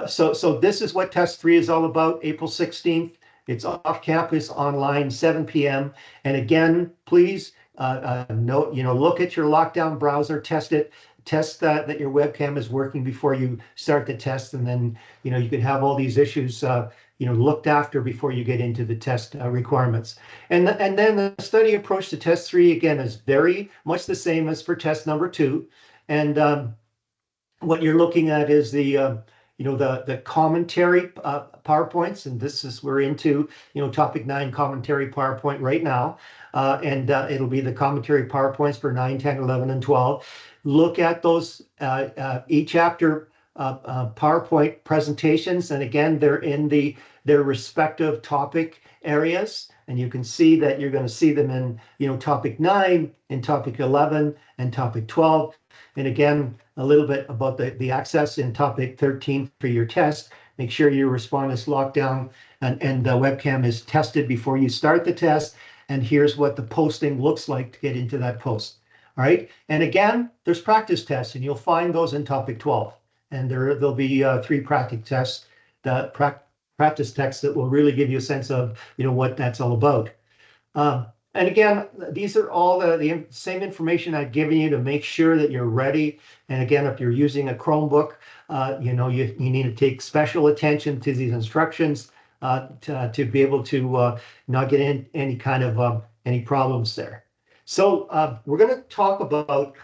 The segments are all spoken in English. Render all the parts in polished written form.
So this is what test 3 is all about, April 16th. It's off campus, online, 7 p.m. And again, please look at your lockdown browser, test it, test that your webcam is working before you start the test. And then, you can have all these issues, looked after before you get into the test requirements. And then the study approach to test 3, again, is very much the same as for test number 2. And what you're looking at is the commentary PowerPoints, and we're into, topic 9 commentary PowerPoint right now. And it'll be the commentary PowerPoints for 9, 10, 11, and 12. Look at those each chapter PowerPoint presentations. And again, they're in their respective topic areas. And you can see that you're going to see them in, topic 9, in topic 11, and topic 12. And again, a little bit about the access in topic 13 for your test. Make sure your respondent is locked down and the webcam is tested before you start the test. And here's what the posting looks like to get into that post. All right. And again, there's practice tests, and you'll find those in topic 12. And there'll be 3 practice tests, practice texts that will really give you a sense of, what that's all about. And again, these are all the same information I've given you to make sure that you're ready. And again, if you're using a Chromebook, you need to take special attention to these instructions to be able to not get in any kind of any problems there. So we're going to talk about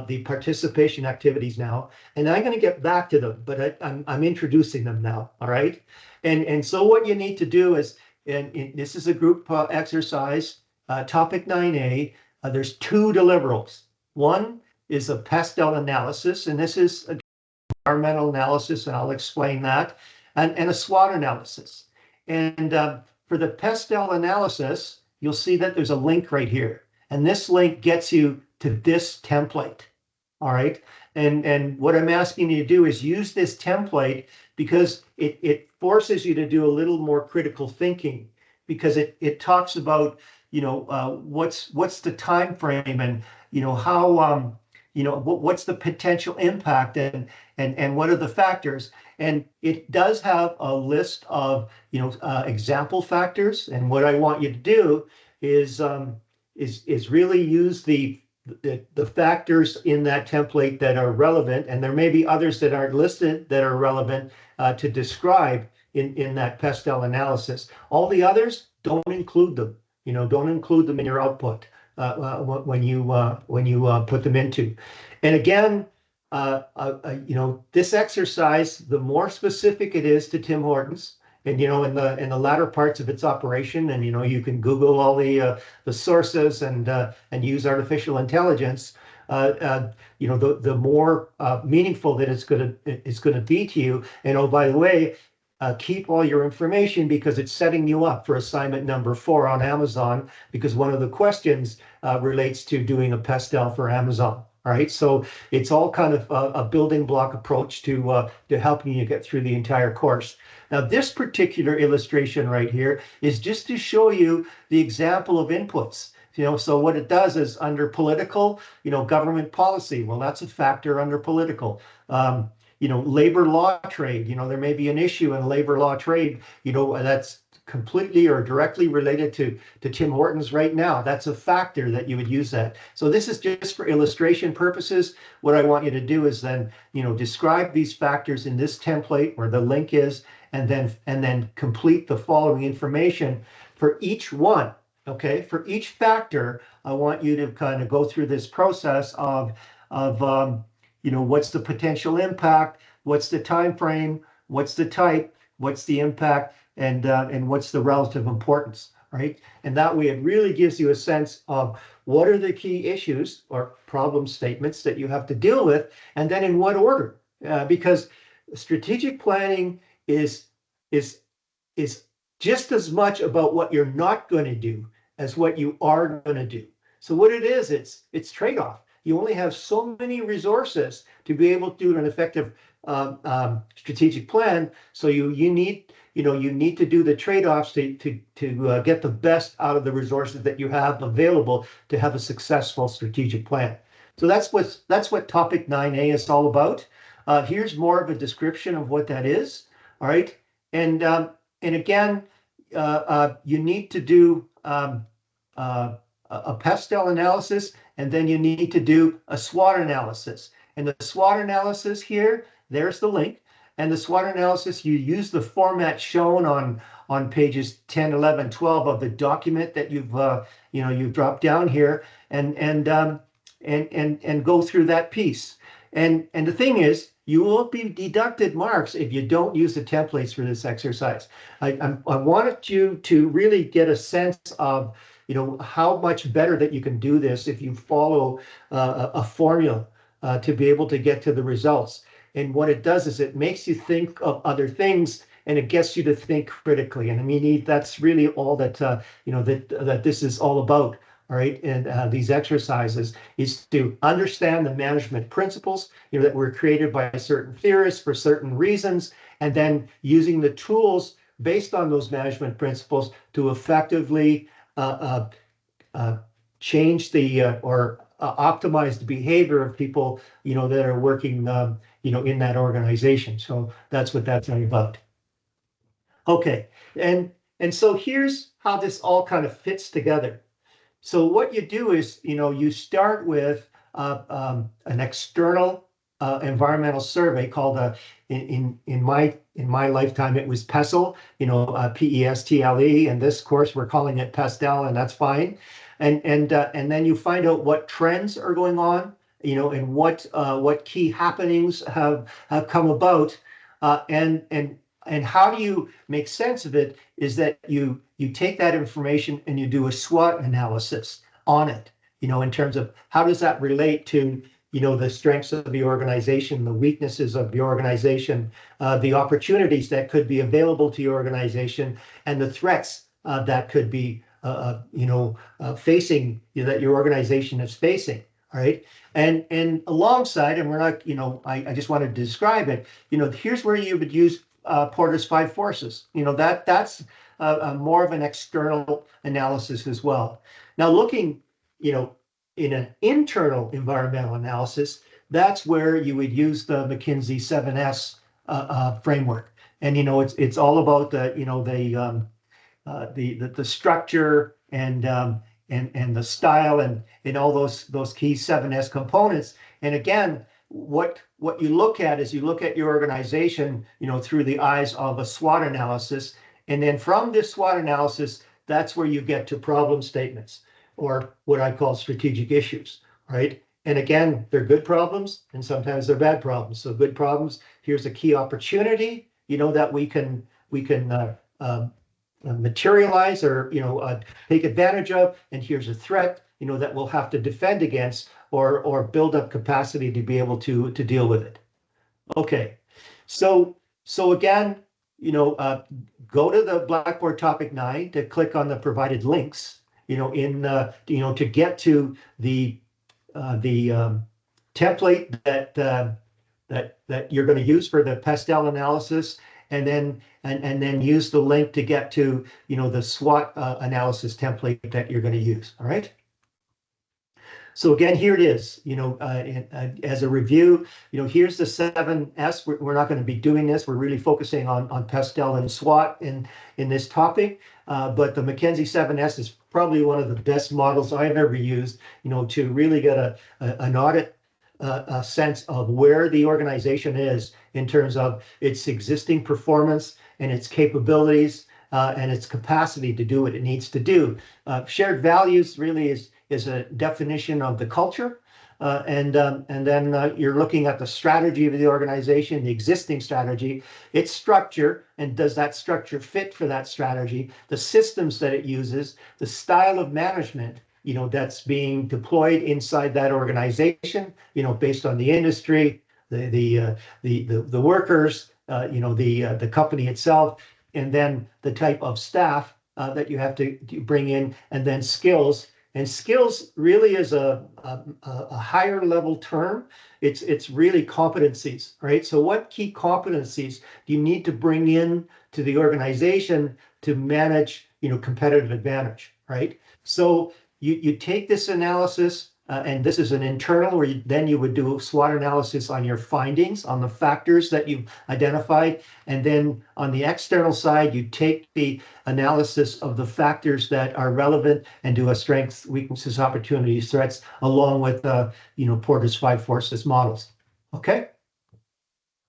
the participation activities now, and I'm going to get back to them, but I'm introducing them now. All right. And so what you need to do is, and this is a group exercise. Topic 9A, there's 2 deliverables. One is a PESTEL analysis, and this is environmental analysis, and I'll explain that, and a SWOT analysis. And for the PESTEL analysis, you'll see that there's a link right here, and this link gets you to this template. All right. And what I'm asking you to do is use this template because it forces you to do a little more critical thinking, because it talks about, what's the time frame, and how what's the potential impact, and what are the factors. And it does have a list of example factors, and what I want you to do is really use the factors in that template that are relevant, and there may be others that aren't listed that are relevant to describe in that PESTEL analysis. All the others, don't include them. Don't include them in your output when you put them into. And again, this exercise, the more specific it is to Tim Hortons, and in the latter parts of its operation, and you can Google all the sources and use artificial intelligence. The more meaningful that it's going to be to you. And oh, by the way, keep all your information, because it's setting you up for assignment number 4 on Amazon, because one of the questions relates to doing a PESTEL for Amazon. All right, so it's all kind of a building block approach to helping you get through the entire course. Now, this particular illustration right here is just to show you the example of inputs. So what it does is, under political, government policy, well, that's a factor under political. Labor law trade, there may be an issue in labor law trade, that's completely or directly related to Tim Hortons right now. That's a factor that you would use that. So this is just for illustration purposes. What I want you to do is then, describe these factors in this template where the link is, and then complete the following information for each one. Okay, for each factor, I want you to kind of go through this process of what's the potential impact, what's the time frame, what's the type, what's the impact, and what's the relative importance, right? And that way it really gives you a sense of what are the key issues or problem statements that you have to deal with, and then in what order, because strategic planning is just as much about what you're not going to do as what you are going to do. So what it is, it's trade-off. You only have so many resources to be able to do an effective strategic plan. So you need to do the trade-offs to get the best out of the resources that you have available to have a successful strategic plan. So that's what topic 9A is all about. Here's more of a description of what that is. All right. And again, you need to do a pastel analysis, and then you need to do a SWOT analysis. And the SWOT analysis here, there's the link. And the SWOT analysis, you use the format shown on pages 10, 11, 12 of the document that you've dropped down here, and go through that piece. And the thing is, you will be deducted marks if you don't use the templates for this exercise. I wanted you to really get a sense of, how much better that you can do this if you follow a formula to be able to get to the results. And what it does is it makes you think of other things, and it gets you to think critically. And I mean, that's really all that that this is all about. All right, and these exercises is to understand the management principles, that were created by certain theorists for certain reasons, and then using the tools based on those management principles to effectively change or optimize the behavior of people, that are working, in that organization. So that's what that's all about. Okay, and so here's how this all kind of fits together. So what you do is, you start with an external environmental survey called in my lifetime it was PESTLE, PESTLE. And this course we're calling it PASTEL, and that's fine. And then you find out what trends are going on, and what key happenings have come about, and how do you make sense of it is that you take that information and you do a SWOT analysis on it, in terms of how does that relate to, the strengths of the organization, the weaknesses of the organization, the opportunities that could be available to your organization, and the threats that could be, facing, that your organization is facing. All right. And alongside, and we're not, I just wanted to describe it, here's where you would use Porter's 5 forces. That's more of an external analysis as well. Now looking, in an internal environmental analysis, that's where you would use the McKinsey 7S framework. And it's all about the structure and the style and all those key 7S components. And again, what you look at is you look at your organization, through the eyes of a SWOT analysis. And then from this SWOT analysis, that's where you get to problem statements, or what I call strategic issues, right? And again, they're good problems and sometimes they're bad problems. So good problems, here's a key opportunity, that we can materialize or, take advantage of. And here's a threat, that we'll have to defend against or build up capacity to be able to deal with it. Okay, so again, go to the Blackboard topic 9 to click on the provided links, to get to the template that you're going to use for the PASTEL analysis, and then use the link to get to the SWOT analysis template that you're going to use. All right. So again, here it is, as a review, here's the 7S. We're not going to be doing this. We're really focusing on PASTEL and SWOT in this topic. But the McKinsey 7S is probably one of the best models I've ever used, to really get an audit a sense of where the organization is in terms of its existing performance and its capabilities and its capacity to do what it needs to do. Shared values really is a definition of the culture. And then you're looking at the strategy of the organization, the existing strategy, its structure, and does that structure fit for that strategy, the systems that it uses, the style of management, that's being deployed inside that organization, based on the industry, the workers, the company itself, and then the type of staff that you have to bring in, and then skills. And skills really is a higher level term. It's really competencies, right? So what key competencies do you need to bring in to the organization to manage, competitive advantage, right? So you take this analysis, and this is an internal where then you would do a SWOT analysis on your findings, on the factors that you've identified. And then on the external side, you take the analysis of the factors that are relevant and do a strengths, weaknesses, opportunities, threats, along with, Porter's 5 forces models. Okay.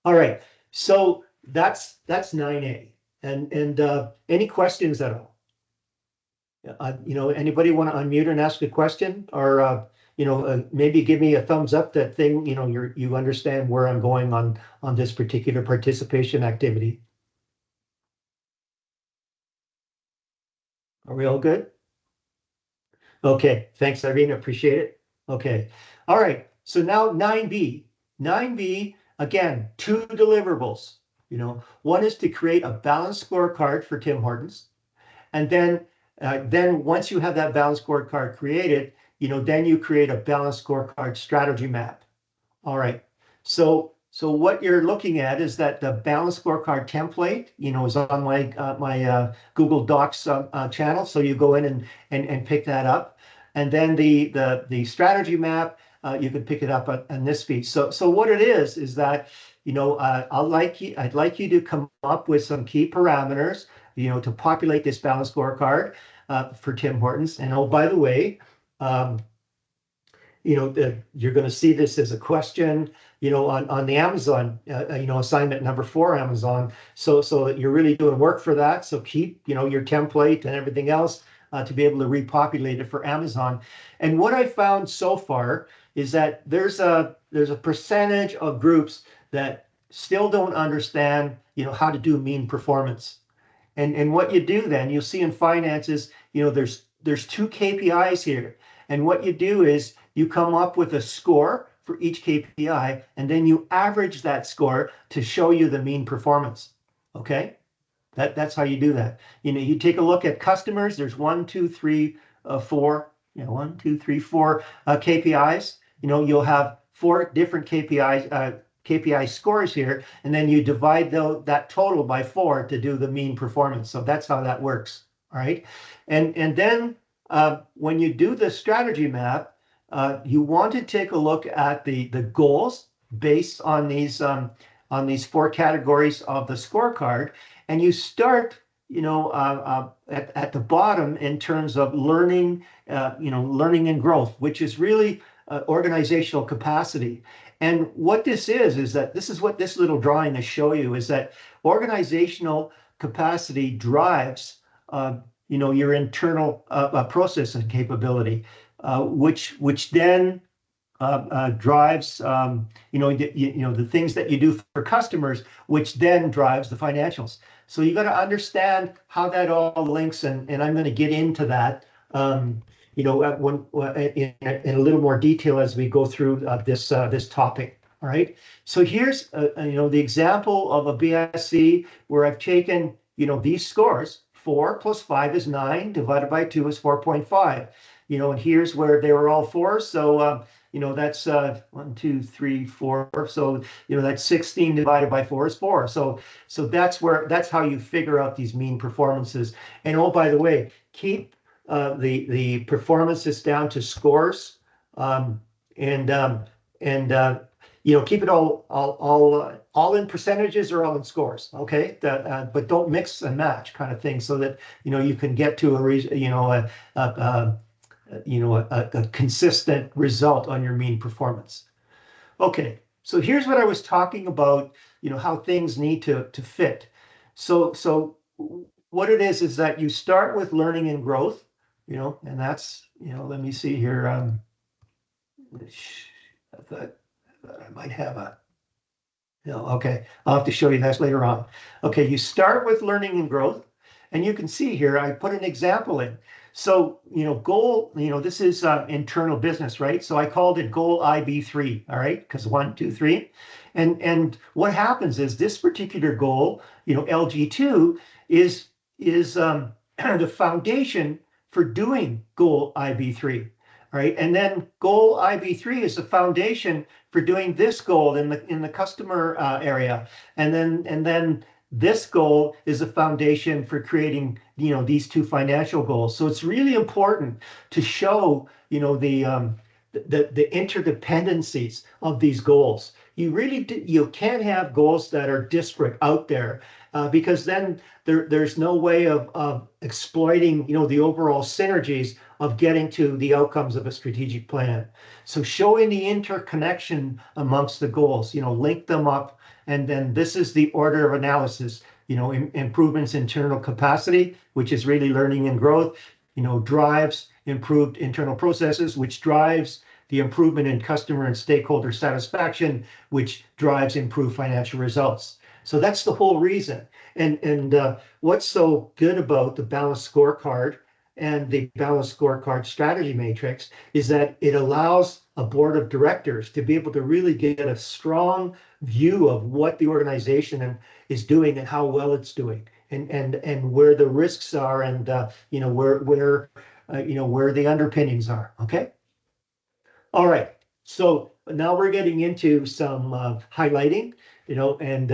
All right. So that's 9A. And any questions at all? Anybody want to unmute and ask a question, or maybe give me a thumbs up that thing, you understand where I'm going on this particular participation activity. Are we all good? Okay, thanks, Irene, appreciate it. Okay, all right, so now 9B. 9B, again, 2 deliverables. One is to create a balanced scorecard for Tim Hortons. And then once you have that balanced scorecard created, then you create a balanced scorecard strategy map. All right. So what you're looking at is that the balanced scorecard template, is on my Google Docs channel. So you go in and pick that up, and then the strategy map, you can pick it up on this feed. So what it is that I'd like you to come up with some key parameters, to populate this balanced scorecard for Tim Hortons. And oh, by the way, you're going to see this as a question, on the Amazon, assignment number 4 Amazon. So that you're really doing work for that. So keep, your template and everything else to be able to repopulate it for Amazon. And what I found so far is that there's a percentage of groups that still don't understand, how to do mean performance. And what you do then, you'll see in finances, there's 2 KPIs here. And what you do is you come up with a score for each KPI, and then you average that score to show you the mean performance. Okay? That's how you do that. You take a look at customers. There's 1, 2, 3, 4. 1, 2, 3, 4 KPIs. You'll have 4 different KPI scores here, and then you divide that total by 4 to do the mean performance. So that's how that works. All right. And then when you do the strategy map, you want to take a look at the goals based on these 4 categories of the scorecard, and you start at the bottom in terms of learning and growth, which is really organizational capacity. And what this is that this is what this little drawing is show you, is that organizational capacity drives your internal processing capability, which then drives the things that you do for customers, which then drives the financials. So you got to understand how that all links, and I'm going to get into that in a little more detail as we go through this topic. All right. So here's the example of a BSC where I've taken these scores. 4 plus 5 is 9, divided by 2 is 4.5. And here's where they were all 4. So that's 1, 2, 3, 4. So that's 16 divided by 4 is 4. So that's how you figure out these mean performances. And oh, by the way, keep the performances down to scores, and keep it all in percentages or all in scores. Okay, but don't mix and match kind of thing, so that you can get to a consistent result on your mean performance. Okay, so here's what I was talking about. How things need to fit. So what it is that you start with learning and growth. And that's, let me see here. I thought I might have a, okay, I'll have to show you that later on. Okay, you start with learning and growth, and you can see here, I put an example in. So, goal, this is internal business, right? So I called it goal IB3, all right? Because 1, 2, 3. And what happens is this particular goal, LG2 is the foundation for doing goal IB3, right? And then goal IB3 is the foundation for doing this goal in the customer area, and then this goal is a foundation for creating these 2 financial goals. So it's really important to show the the interdependencies of these goals. You can't have goals that are disparate out there, because then there's no way of exploiting, the overall synergies of getting to the outcomes of a strategic plan. So showing the interconnection amongst the goals, link them up, and then this is the order of analysis. Improvements in internal capacity, which is really learning and growth, drives improved internal processes, which drives the improvement in customer and stakeholder satisfaction, which drives improved financial results. So that's the whole reason. And what's so good about the balanced scorecard and the balanced scorecard strategy matrix is that it allows a board of directors to be able to really get a strong view of what the organization is doing and how well it's doing, and where the risks are, and where the underpinnings are. Okay. All right. So now we're getting into some highlighting, and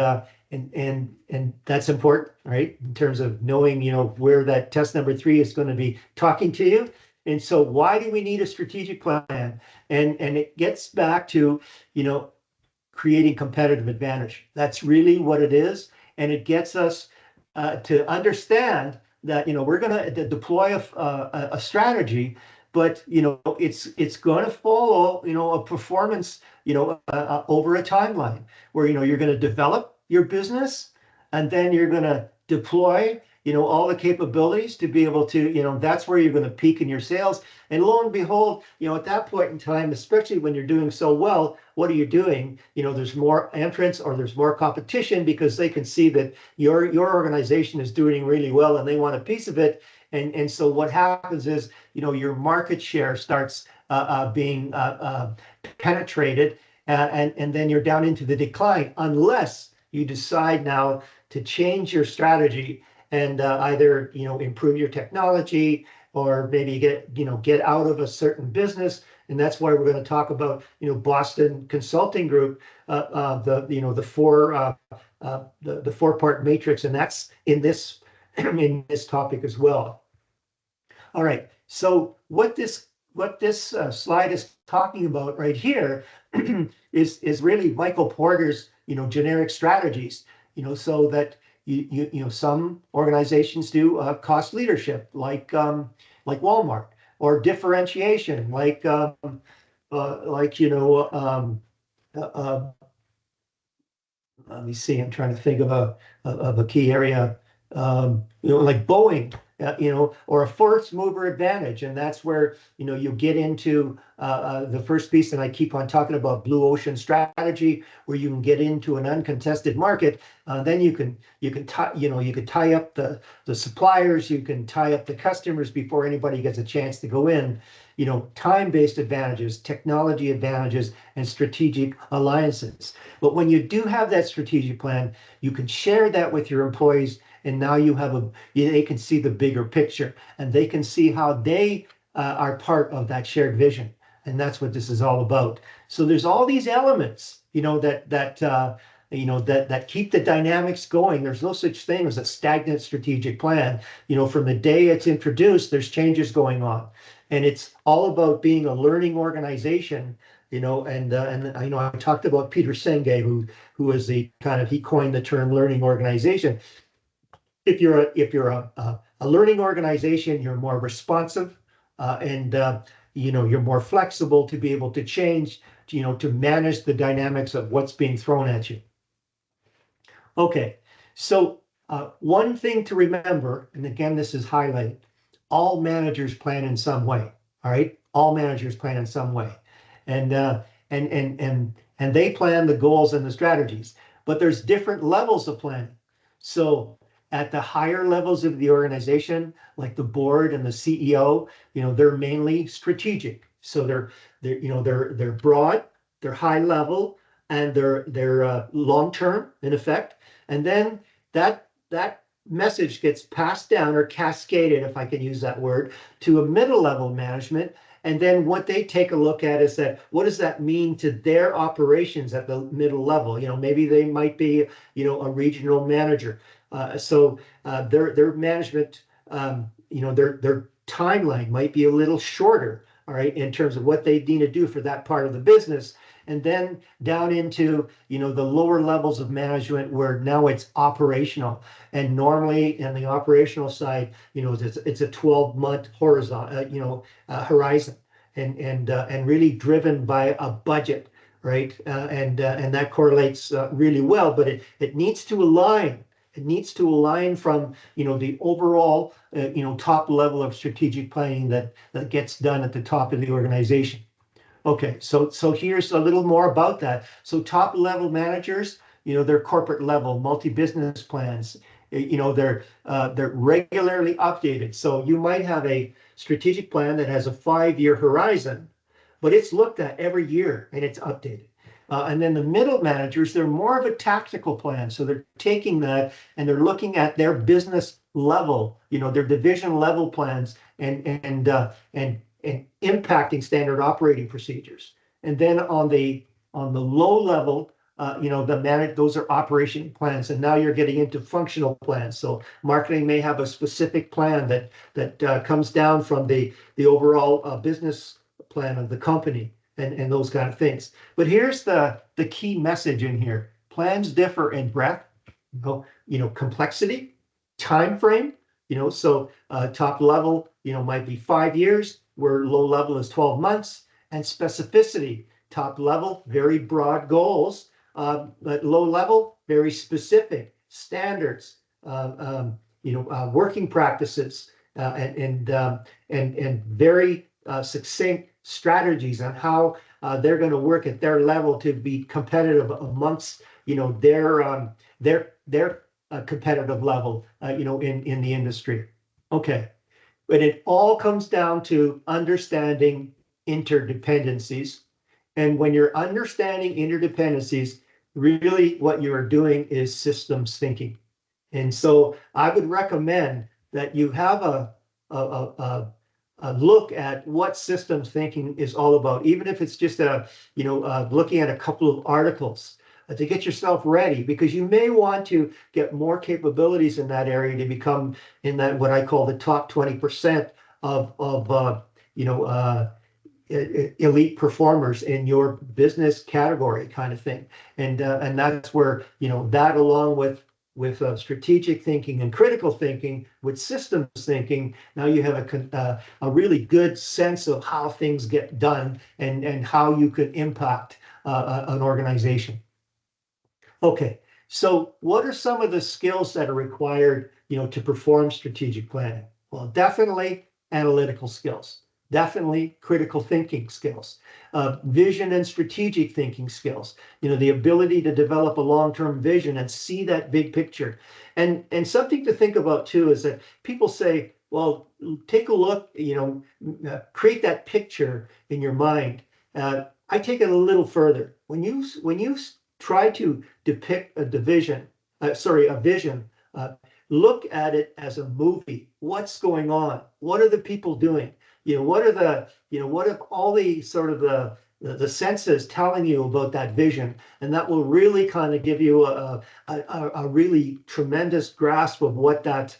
that's important, right? In terms of knowing, where that test number 3 is going to be talking to you. And so why do we need a strategic plan? And it gets back to, creating competitive advantage. That's really what it is. And it gets us to understand that, we're going to deploy a strategy, but, it's going to follow, a performance, over a timeline where, you're going to develop your business, and then you're going to deploy, all the capabilities to be able to, that's where you're going to peak in your sales. And lo and behold, at that point in time, especially when you're doing so well, what are you doing? There's more entrants, or there's more competition, because they can see that your organization is doing really well and they want a piece of it. And so what happens is, your market share starts being penetrated, and then you're down into the decline, unless you decide now to change your strategy and either improve your technology, or maybe get out of a certain business. And that's why we're going to talk about Boston Consulting Group, the 4-part matrix, and that's in this in this topic as well. All right. So what this slide is talking about right here is really Michael Porter's generic strategies. So that some organizations do cost leadership, like Walmart, or differentiation, like let me see, I'm trying to think of a key area, like Boeing, or a first mover advantage. And that's where, you get into the first piece, and I keep on talking about blue ocean strategy, where you can get into an uncontested market. Then you can tie up the suppliers, you can tie up the customers before anybody gets a chance to go in. Time-based advantages, technology advantages, and strategic alliances. But when you do have that strategic plan, you can share that with your employees, and now you have they can see the bigger picture, and they can see how they are part of that shared vision. And that's what this is all about. So there's all these elements, that keep the dynamics going. There's no such thing as a stagnant strategic plan. From the day it's introduced, there's changes going on. And it's all about being a learning organization, and I talked about Peter Senge, who was he coined the term learning organization. If you're a learning organization, you're more responsive, and you're more flexible to be able to change, to manage the dynamics of what's being thrown at you. Okay, so one thing to remember, and again, this is highlighted: all managers plan in some way. All right, all managers plan in some way, and they plan the goals and the strategies. But there's different levels of planning. So at the higher levels of the organization, like the board and the CEO, they're mainly strategic. So they're broad, they're high level, and they're long term in effect. And then that message gets passed down, or cascaded, if I can use that word, to a middle level management. And then what they take a look at is that, what does that mean to their operations at the middle level? Maybe they might be, a regional manager. So their management, their timeline might be a little shorter, all right, in terms of what they need to do for that part of the business. And then down into, the lower levels of management where now it's operational. And normally in the operational side, it's a 12-month horizon, and really driven by a budget, right? And that correlates really well, but it needs to align. It needs to align from, the overall, top level of strategic planning that gets done at the top of the organization. Okay, so here's a little more about that. So top level managers, they're corporate level, multi-business plans, they're regularly updated. So you might have a strategic plan that has a 5-year horizon, but it's looked at every year and it's updated. And then the middle managers, they're more of a tactical plan. So they're taking that and they're looking at their business level, their division level plans and impacting standard operating procedures. And then on the low level, those are operation plans, and now you're getting into functional plans. So marketing may have a specific plan that comes down from the overall business plan of the company and those kind of things. But here's the key message in here: plans differ in breadth, complexity, time frame. So top level, might be 5 years, where low level is 12 months, and specificity. Top level, very broad goals, but low level, very specific standards, working practices, and very succinct strategies on how they're going to work at their level to be competitive amongst, their competitive level, in the industry. Okay. But it all comes down to understanding interdependencies. And when you're understanding interdependencies, really what you are doing is systems thinking. And so I would recommend that you have a look at what systems thinking is all about, even if it's just looking at a couple of articles to get yourself ready, because you may want to get more capabilities in that area to become in that what I call the top 20% of elite performers in your business category, kind of thing. And that's where that, along with strategic thinking and critical thinking with systems thinking, now you have a really good sense of how things get done and how you could impact an organization. Okay, so what are some of the skills that are required, to perform strategic planning? Well, definitely analytical skills, definitely critical thinking skills, vision and strategic thinking skills, the ability to develop a long-term vision and see that big picture. And something to think about too is that people say, well, take a look, create that picture in your mind. I take it a little further. When you try to depict a vision, look at it as a movie. What's going on? What are the people doing? What are all the sort of the senses telling you about that vision? And that will really kind of give you a really tremendous grasp of what that,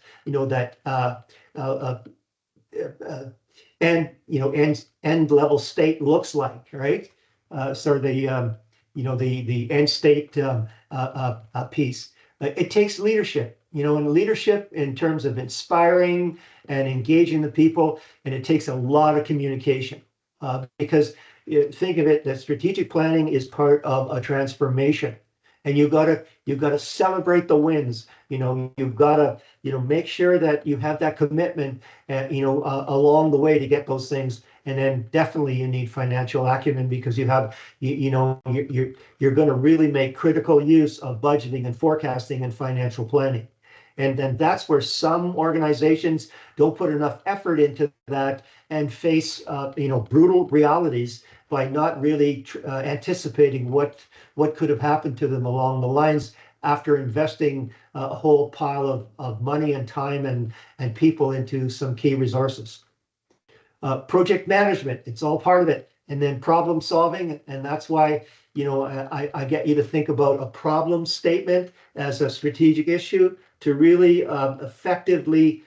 end level state looks like, right? The end state piece. It takes leadership, and leadership in terms of inspiring and engaging the people, and it takes a lot of communication because think of it, that strategic planning is part of a transformation, and you've got to celebrate the wins. You've got to make sure that you have that commitment, along the way to get those things. And then definitely you need financial acumen, because you're going to really make critical use of budgeting and forecasting and financial planning. And then that's where some organizations don't put enough effort into that and face brutal realities by not really anticipating what could have happened to them along the lines after investing a whole pile of money and time and people into some key resources. Project management, it's all part of it. And then problem solving, and that's why I get you to think about a problem statement as a strategic issue to really effectively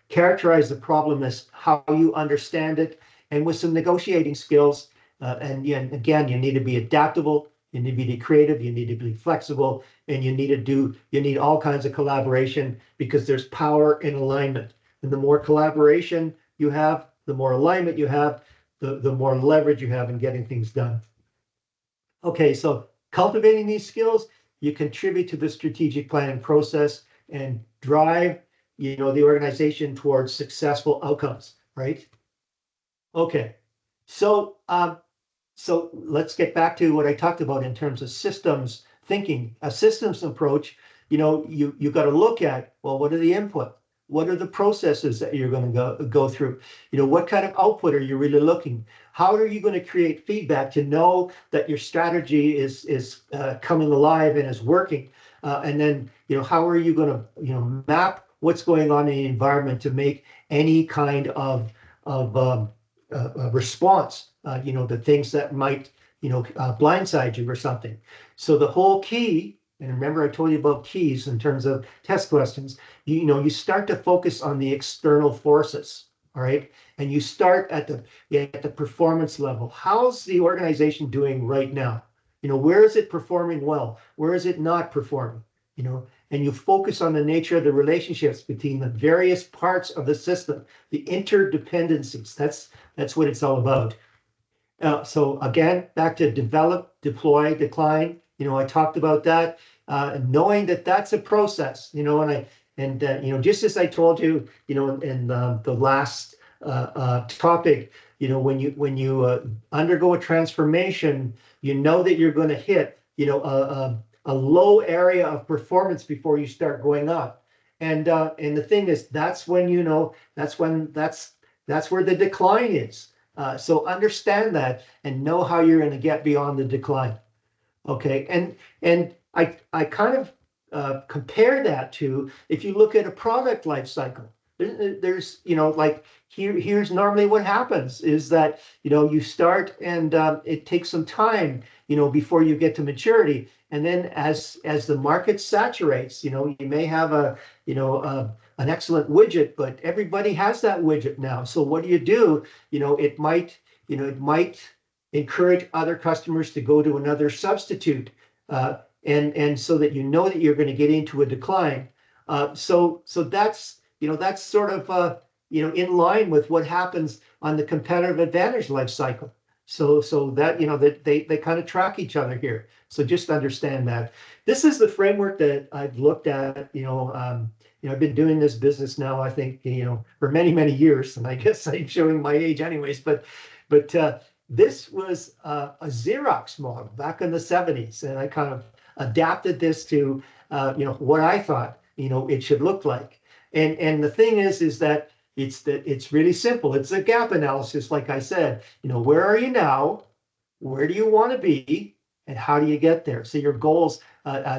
characterize the problem as how you understand it, and with some negotiating skills. And again, you need to be adaptable, you need to be creative, you need to be flexible, and you need all kinds of collaboration, because there's power in alignment. And the more collaboration you have, the more alignment you have, the more leverage you have in getting things done. Okay, so cultivating these skills, you contribute to the strategic planning process and drive, the organization towards successful outcomes, right? Okay, so so let's get back to what I talked about in terms of systems thinking. A systems approach, you got to look at, well, what are the input? What are the processes that you're going to go through? What kind of output are you really looking? How are you going to create feedback to know that your strategy is coming alive and is working? And then, how are you going to, map what's going on in the environment to make any kind of response, the things that might, blindside you or something. So the whole key, and remember I told you about keys in terms of test questions, you start to focus on the external forces, all right? And you start at the performance level. How's the organization doing right now? Where is it performing well? Where is it not performing? And you focus on the nature of the relationships between the various parts of the system, the interdependencies. That's what it's all about. So again, back to develop, deploy, decline. I talked about that, knowing that that's a process. Just as I told you, in the last topic, when you undergo a transformation, you know that you're going to hit, a low area of performance before you start going up. And the thing is, that's when that's where the decline is. So understand that and know how you're going to get beyond the decline. Okay, and I kind of compare that to, if you look at a product life cycle. There's like here's normally what happens is that you start and it takes some time before you get to maturity, and then as the market saturates, you may have an excellent widget, but everybody has that widget now. So what do? It might encourage other customers to go to another substitute, and so that that you're going to get into a decline. So that's sort of in line with what happens on the competitive advantage life cycle. So that that they kind of track each other here. So just understand that. This is the framework that I've looked at. I've been doing this business now, I think, for many, many years, and I guess I'm showing my age anyways, but this was a Xerox model back in the 70s, and I kind of adapted this to what I thought it should look like. And the thing is that it's really simple. It's a gap analysis, like I said. Where are you now? Where do you want to be? And how do you get there? So your goals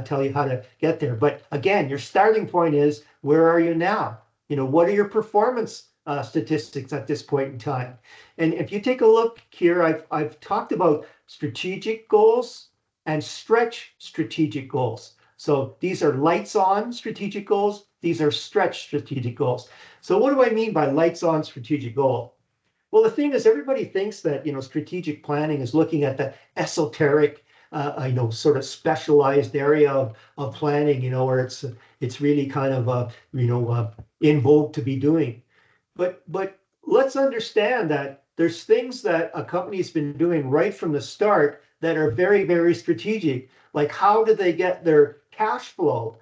tell you how to get there. But again, your starting point is, where are you now? What are your performance statistics at this point in time? And if you take a look here, I've talked about strategic goals and stretch strategic goals. So these are lights on strategic goals. These are stretch strategic goals. So what do I mean by lights on strategic goal? Well, the thing is, everybody thinks that strategic planning is looking at the esoteric, sort of specialized area of planning, where it's really kind of in vogue to be doing. But let's understand that there's things that a company's been doing right from the start that are very, very strategic. Like, how do they get their cash flow?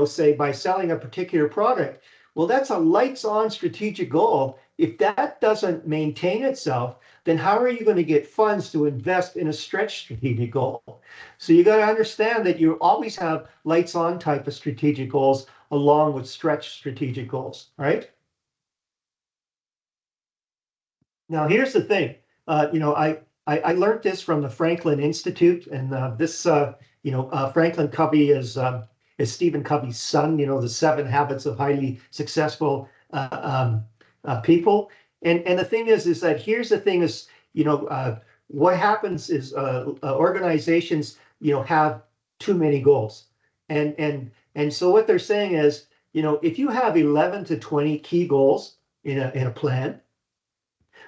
Say by selling a particular product. Well, that's a lights on strategic goal. If that doesn't maintain itself, then how are you going to get funds to invest in a stretch strategic goal? So you got to understand that you always have lights on type of strategic goals along with stretch strategic goals, right? Now, here's the thing. I learned this from the Franklin Institute, and Franklin Covey is Stephen Covey's son. The 7 Habits of Highly Successful People. And the thing is that here's the thing is, what happens is organizations, have too many goals, and so what they're saying is, if you have 11 to 20 key goals in a plan,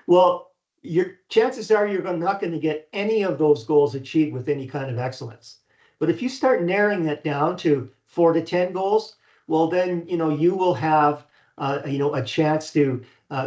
well, your chances are you're not going to get any of those goals achieved with any kind of excellence. But if you start narrowing it down to 4 to 10 goals, well, then, you will have, a chance to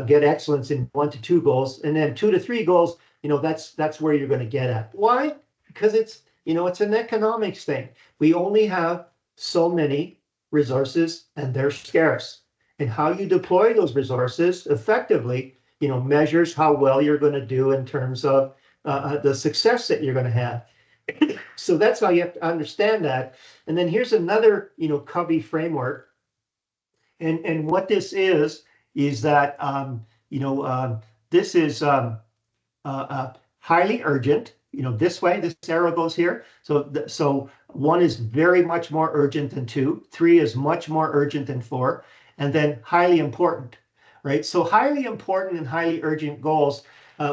get excellence in 1 to 2 goals, and then 2 to 3 goals, that's where you're going to get at. Why? Because it's an economics thing. We only have so many resources and they're scarce. And how you deploy those resources effectively, measures how well you're going to do in terms of the success that you're going to have. So that's how you have to understand that. And then here's another, Covey framework. And what this is that, this is highly urgent. This way, this arrow goes here. So 1 is very much more urgent than 2. 3 is much more urgent than 4. And then highly important, right? So highly important and highly urgent goals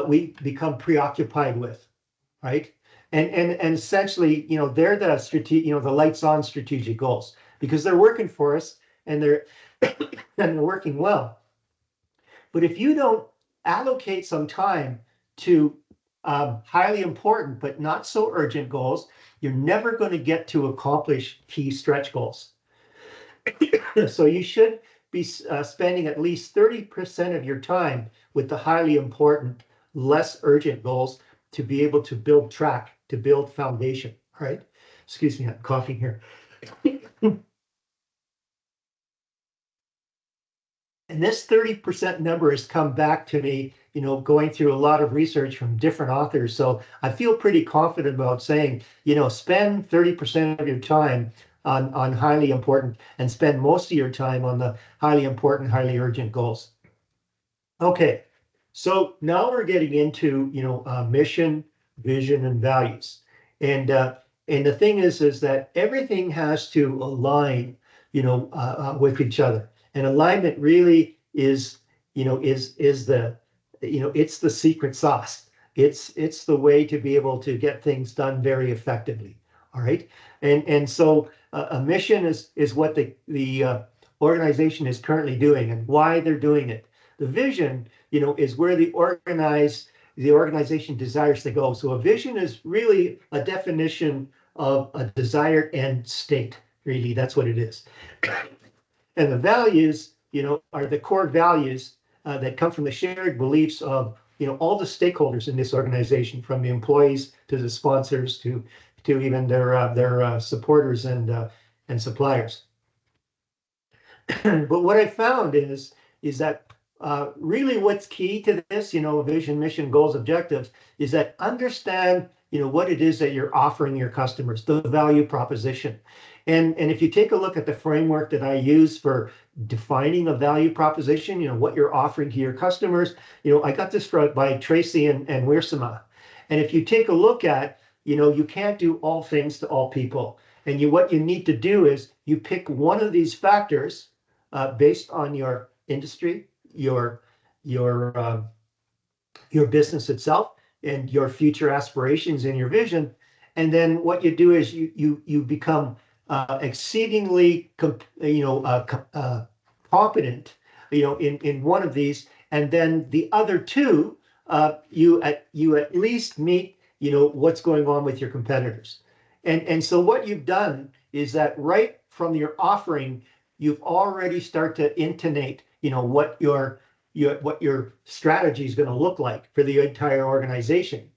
we become preoccupied with, right? And essentially, they're the the lights on strategic goals because they're working for us and they're and they're working well. But if you don't allocate some time to highly important but not so urgent goals, you're never going to get to accomplish key stretch goals. So you should be spending at least 30% of your time with the highly important, less urgent goals to be able to build track, to build foundation, right? Excuse me, I'm coughing here. And this 30% number has come back to me, going through a lot of research from different authors. So I feel pretty confident about saying, spend 30% of your time on highly important and spend most of your time on the highly important, highly urgent goals. Okay, so now we're getting into, mission, vision, and values. And the thing is that everything has to align, with each other. And alignment really is the, it's the secret sauce. It's the way to be able to get things done very effectively. All right. And so a mission is what the organization is currently doing and why they're doing it. The vision, is where the organization desires to go. So a vision is really a definition of a desired end state. Really, that's what it is. And the values, are the core values that come from the shared beliefs of, all the stakeholders in this organization, from the employees to the sponsors to even their supporters and suppliers. But what I found is that really what's key to this, vision, mission, goals, objectives, is that understand, what it is that you're offering your customers, the value proposition. And if you take a look at the framework that I use for defining a value proposition, what you're offering to your customers, I got this by Tracy and Wiersema. And if you take a look at, you can't do all things to all people. And what you need to do is you pick one of these factors based on your industry, your business itself, and your future aspirations and your vision. And then what you do is you become exceedingly competent, in one of these, and then the other two, you at least meet, what's going on with your competitors. And so what you've done is that right from your offering, you've already start to intonate, what your strategy is going to look like for the entire organization.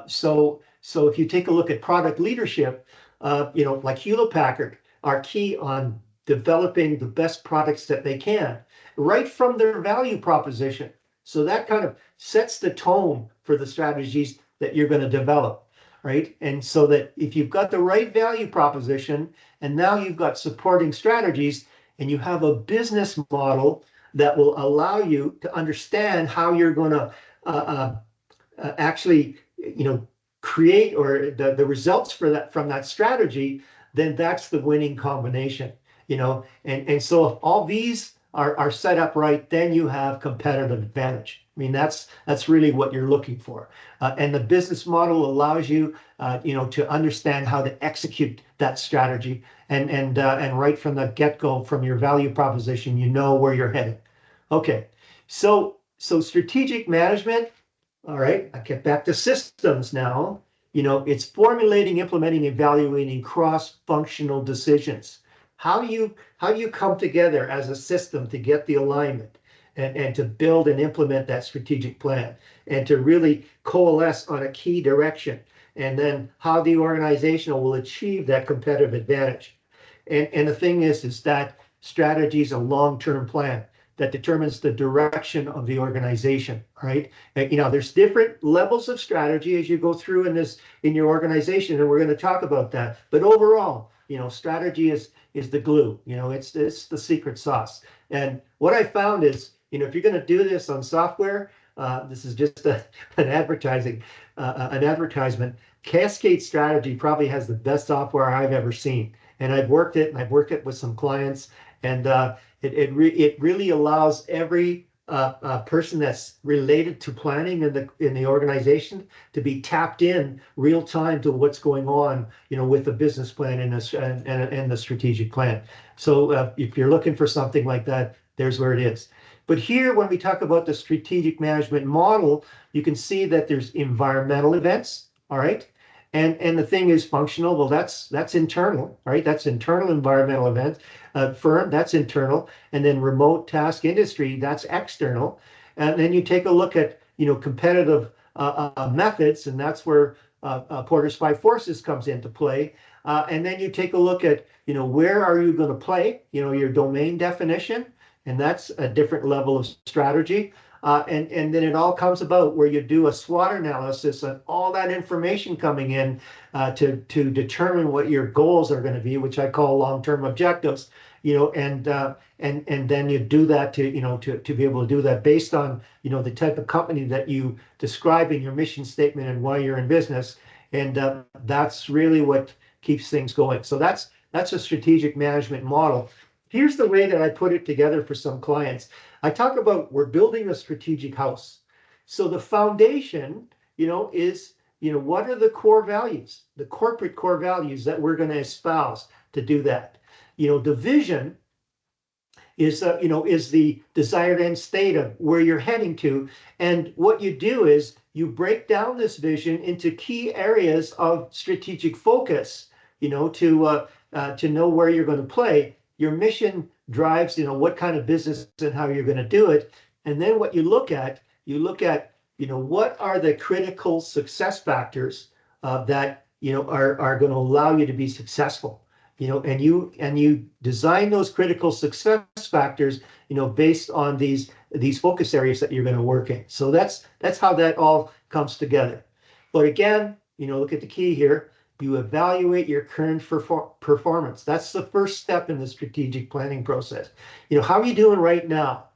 So if you take a look at product leadership, like Hewlett Packard are key on developing the best products that they can, right from their value proposition. So that kind of sets the tone for the strategies that you're going to develop, right? And so that if you've got the right value proposition, and now you've got supporting strategies, and you have a business model that will allow you to understand how you're going to actually, create or the results from that strategy, then that's the winning combination, and so if all these are set up right, then you have competitive advantage. I mean, that's really what you're looking for. And the business model allows you, to understand how to execute that strategy. And right from the get-go, from your value proposition, where you're headed. Okay, so strategic management, All right, I get back to systems now. It's formulating, implementing, evaluating cross-functional decisions. How do you come together as a system to get the alignment and to build and implement that strategic plan and to really coalesce on a key direction? And then how the organization will achieve that competitive advantage. And the thing is that strategy is a long-term plan that determines the direction of the organization, right? And, there's different levels of strategy as you go through in your organization, and we're going to talk about that. But overall, strategy is the glue. It's the secret sauce. And what I found is, if you're going to do this on software, this is just an advertisement. Cascade Strategy probably has the best software I've ever seen, and I've worked it with some clients, and it really allows every person that's related to planning in the organization to be tapped in real time to what's going on, with the business plan and the strategic plan. So if you're looking for something like that, there's where it is. But here, when we talk about the strategic management model, you can see that there's environmental events, all right? And the thing is functional. Well, that's internal, right? That's internal environmental events. Firm, that's internal. And then remote task industry, that's external. And then you take a look at, competitive methods, and that's where Porter's Five Forces comes into play. And then you take a look at, where are you going to play, your domain definition, and that's a different level of strategy. And then it all comes about where you do a SWOT analysis on all that information coming in to determine what your goals are going to be, which I call long-term objectives. And then you do that to be able to do that based on the type of company that you describe in your mission statement and why you're in business. And that's really what keeps things going. So that's a strategic management model. Here's the way that I put it together for some clients. I talk about we're building a strategic house. So the foundation, is, what are the core values, the corporate core values that we're going to espouse to do that? The vision is the desired end state of where you're heading to. And what you do is you break down this vision into key areas of strategic focus, to know where you're going to play. Your mission drives, what kind of business and how you're going to do it. And then what you look at, what are the critical success factors that, are going to allow you to be successful, and you design those critical success factors, based on these focus areas that you're going to work in. So that's how that all comes together. But again, look at the key here. You evaluate your current performance. That's the first step in the strategic planning process. How are you doing right now?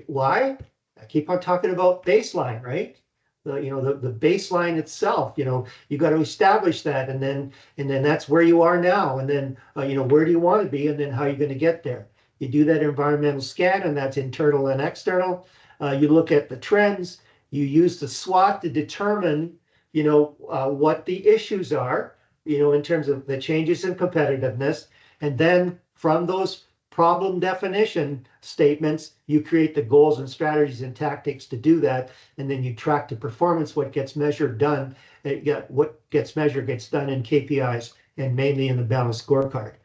Why? I keep on talking about baseline, right? The baseline itself, you got to establish that, and then that's where you are now, and then where do you want to be, and then how you're going to get there. You do that environmental scan, and that's internal and external. You look at the trends. You use the SWOT to determine what the issues are, in terms of the changes in competitiveness. And then from those problem definition statements, you create the goals and strategies and tactics to do that. And then you track the performance, what gets measured, done. What gets measured gets done in KPIs and mainly in the balanced scorecard.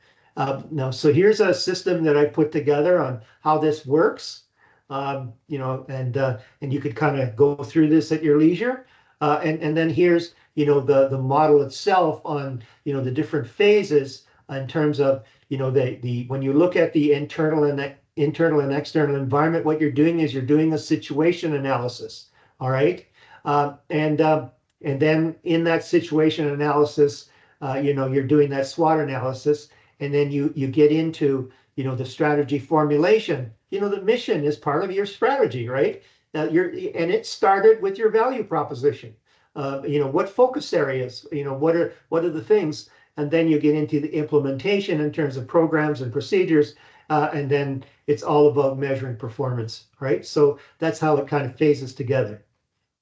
Now, so here's a system that I put together on how this works. And you could kind of go through this at your leisure. And then here's, the model itself on, the different phases in terms of, when you look at the internal and external environment, what you're doing is you're doing a situation analysis. All right. And then in that situation analysis, you're doing that SWOT analysis, and then you get into, the strategy formulation. The mission is part of your strategy, right? And it started with your value proposition. What focus areas, what are the things, and then you get into the implementation in terms of programs and procedures, and then it's all about measuring performance, right? So that's how it kind of phases together.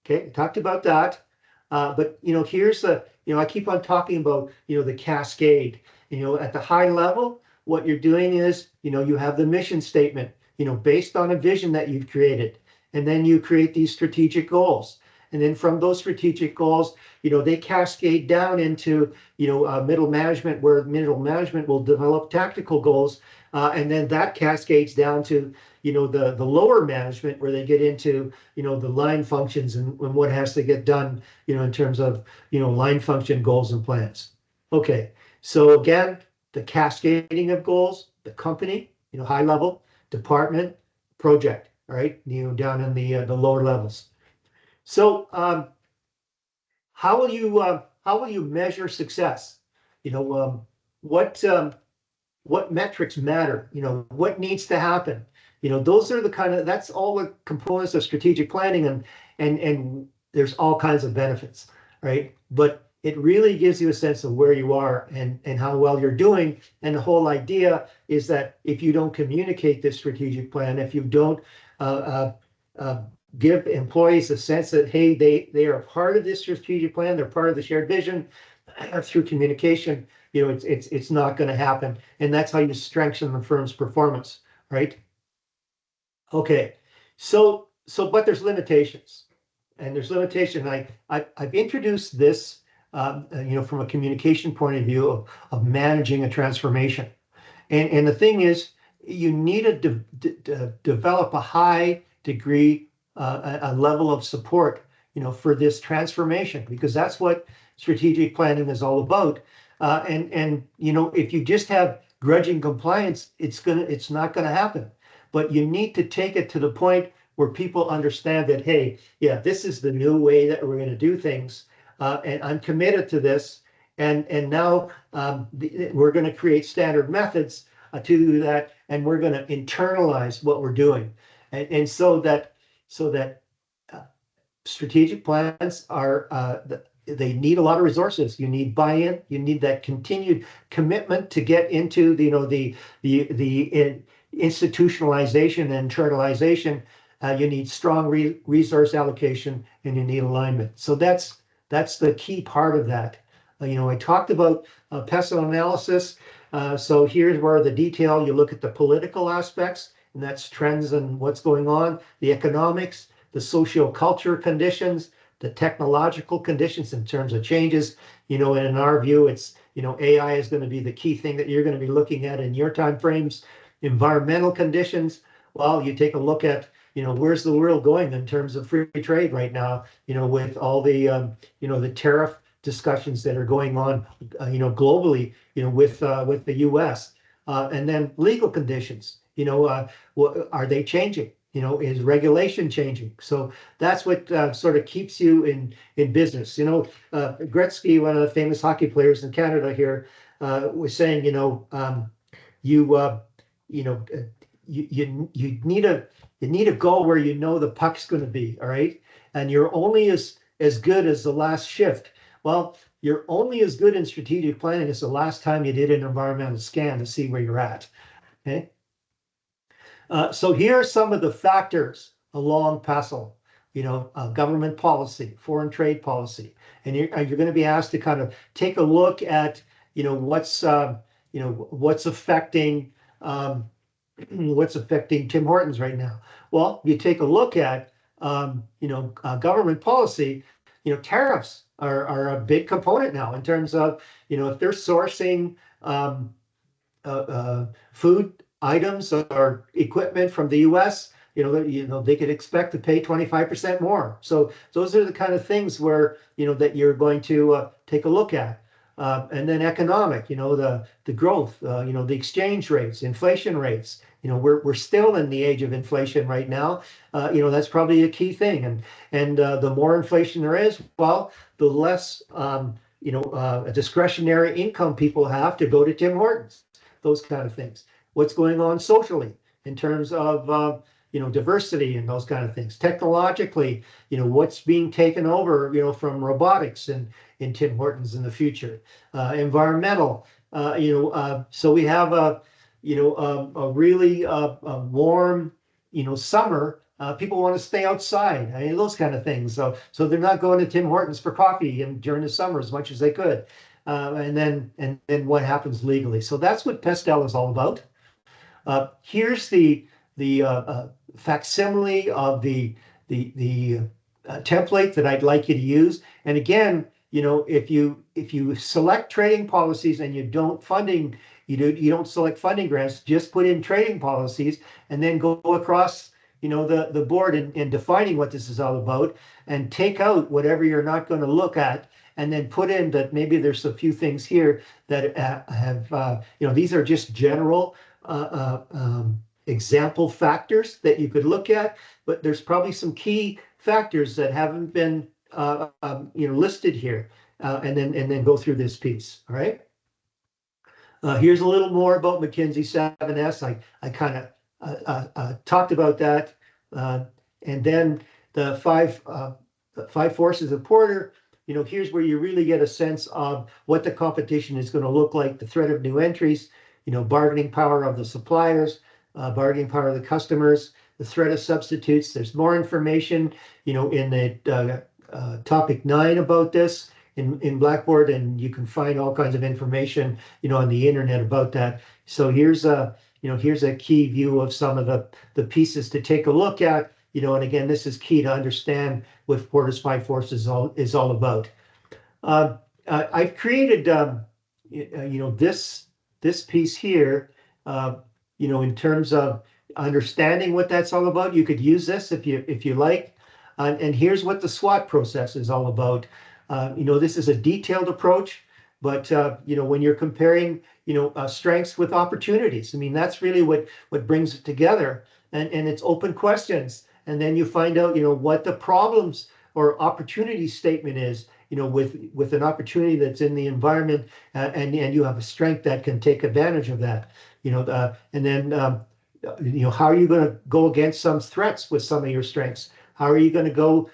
Okay, talked about that, but here's I keep on talking about the cascade. At the high level, what you're doing is you have the mission statement, based on a vision that you've created, and then you create these strategic goals. And then from those strategic goals, they cascade down into, middle management, where middle management will develop tactical goals. And then that cascades down to, the lower management, where they get into, the line functions and what has to get done, in terms of, line function goals and plans. Okay, so again, the cascading of goals, the company, high level, department, project, all right, down in the lower levels. So how will you measure success? What metrics matter? What needs to happen? Those are that's all the components of strategic planning, and there's all kinds of benefits, right? But it really gives you a sense of where you are and how well you're doing. And the whole idea is that if you don't communicate this strategic plan, if you don't give employees a sense that, hey, they are part of this strategic plan, they're part of the shared vision, through communication, it's not going to happen. And that's how you strengthen the firm's performance, right? Okay, but there's limitations, and there's limitation. I've introduced this, from a communication point of view of managing a transformation. And the thing is, you need to develop a high degree, a level of support, for this transformation, because that's what strategic planning is all about. And if you just have grudging compliance, it's not gonna happen. But you need to take it to the point where people understand that, hey, yeah, this is the new way that we're going to do things, and I'm committed to this. And now we're going to create standard methods to do that, and we're going to internalize what we're doing, and so that strategic plans are they need a lot of resources. You need buy-in. You need that continued commitment to get into the institutionalization and internalization. You need strong resource allocation, and you need alignment. So that's the key part of that. I talked about pestle analysis. So here's where the detail, you look at the political aspects, and that's trends and what's going on, the economics, the socio-culture conditions, the technological conditions in terms of changes. And in our view, it's, AI is going to be the key thing that you're going to be looking at in your time frames. Environmental conditions. Well, you take a look at, where's the world going in terms of free trade right now, with all the, the tariff discussions that are going on, globally, with the US. And then legal conditions, are they changing? Is regulation changing? So that's what sort of keeps you in business. Gretzky, one of the famous hockey players in Canada here, was saying, you need to go where the puck's going to be, all right? And you're only as good as the last shift. Well, you're only as good in strategic planning as the last time you did an environmental scan to see where you're at. Okay. So here are some of the factors along PESTLE. Government policy, foreign trade policy, and you're going to be asked to kind of take a look at what's affecting Tim Hortons right now. Well, you take a look at government policy. Tariffs are a big component now in terms of if they're sourcing food items or equipment from the U.S., they could expect to pay 25% more. So those are the kind of things where that you're going to take a look at. And then economic, the growth, the exchange rates, inflation rates. We're still in the age of inflation right now. That's probably a key thing. And the more inflation there is, well, the less discretionary income people have to go to Tim Hortons. Those kind of things. What's going on socially in terms of diversity and those kind of things. Technologically, what's being taken over, from robotics and in Tim Hortons in the future. Environmental, so we have a really warm, summer. People want to stay outside. I mean, those kind of things. So they're not going to Tim Hortons for coffee during the summer as much as they could. And then what happens legally. So that's what PESTLE is all about. Here's the facsimile of the template that I'd like you to use. And again, if you select trading policies and you don't select funding grants, just put in trading policies and then go across the board in defining what this is all about, and take out whatever you're not going to look at, and then put in that maybe there's a few things here that have these are just general example factors that you could look at, but there's probably some key factors that haven't been listed here, and then go through this piece. All right. Here's a little more about McKinsey 7S. I kind of talked about that, and then the five forces of Porter. Here's where you really get a sense of what the competition is going to look like, the threat of new entries, bargaining power of the suppliers, bargaining power of the customers, the threat of substitutes. There's more information, in the topic 9 about this in Blackboard, and you can find all kinds of information, on the internet about that. So here's a key view of some of the pieces to take a look at, and again, this is key to understand what Porter's five forces is all about. I've created, this piece here, in terms of understanding what that's all about. You could use this if you like. And here's what the SWOT process is all about. This is a detailed approach, but when you're comparing, strengths with opportunities, I mean, that's really what brings it together. And it's open questions. And then you find out, what the problems or opportunity statement is, with an opportunity that's in the environment, and you have a strength that can take advantage of that, and then, how are you going to go against some threats with some of your strengths? How are you going to go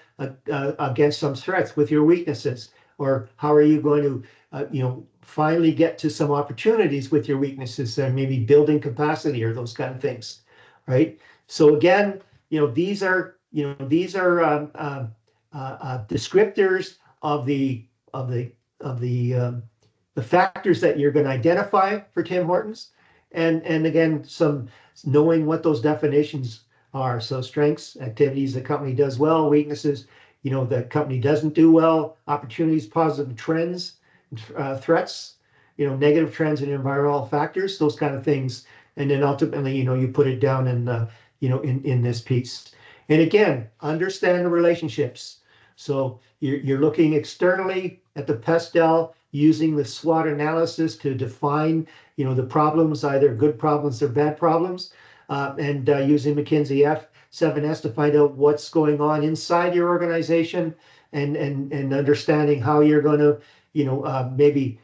against some threats with your weaknesses? Or how are you going to, finally get to some opportunities with your weaknesses, and maybe building capacity or those kind of things, right? So again, these are descriptors of the factors that you're going to identify for Tim Hortons, and again, some knowing what those definitions are. So strengths, activities the company does well; weaknesses, the company doesn't do well; opportunities, positive trends, threats, negative trends and environmental factors, those kind of things. And then ultimately, you put it down in in this piece. And again, understand the relationships. So you're looking externally at the PESTEL, using the SWOT analysis to define, the problems, either good problems or bad problems, and using McKinsey 7S to find out what's going on inside your organization, and understanding how you're going to, maybe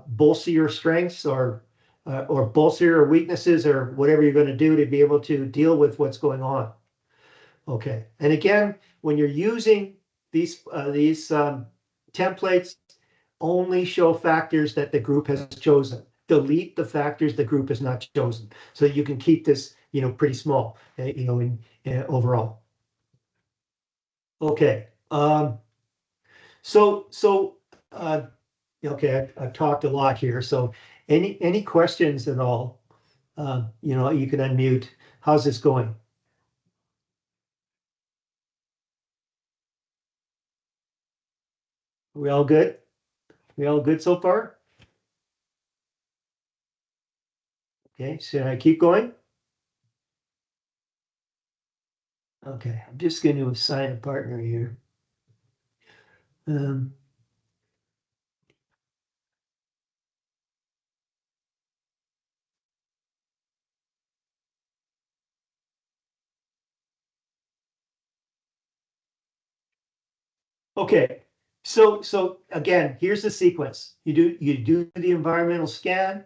bolster your strengths, or bolster your weaknesses, or whatever you're going to do to be able to deal with what's going on. Okay, and again, when you're using these templates, only show factors that the group has chosen. Delete the factors the group has not chosen, so you can keep this, pretty small, overall. Okay. Okay, I've talked a lot here. So any questions at all? You can unmute. How's this going? We all good? We all good so far? Okay, should I keep going? Okay, I'm just going to assign a partner here. Okay, so again, here's the sequence. You do the environmental scan,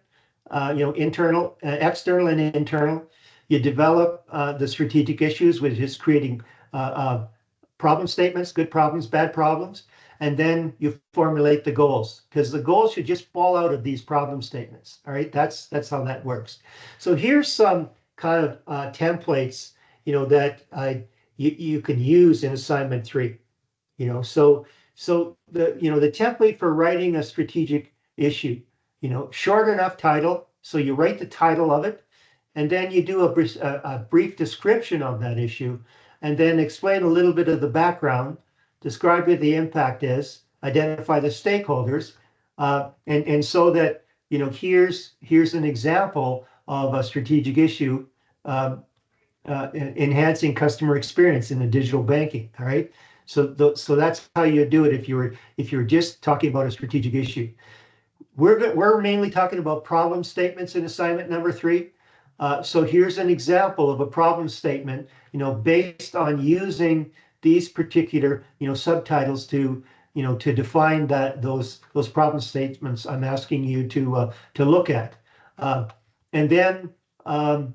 internal, external, and internal. You develop the strategic issues, which is creating problem statements, good problems, bad problems, and then you formulate the goals, because the goals should just fall out of these problem statements. All right, that's how that works. So here's some kind of templates, that you can use in assignment 3. So the template for writing a strategic issue, short enough title, so you write the title of it, and then you do a brief description of that issue, and then explain a little bit of the background describe what the impact is, identify the stakeholders, and so that, here's an example of a strategic issue, enhancing customer experience in the digital banking. All right. So that's how you do it if you're just talking about a strategic issue. We're mainly talking about problem statements in assignment number 3. So here's an example of a problem statement, based on using these particular, subtitles to define those problem statements I'm asking you to look at. And then, I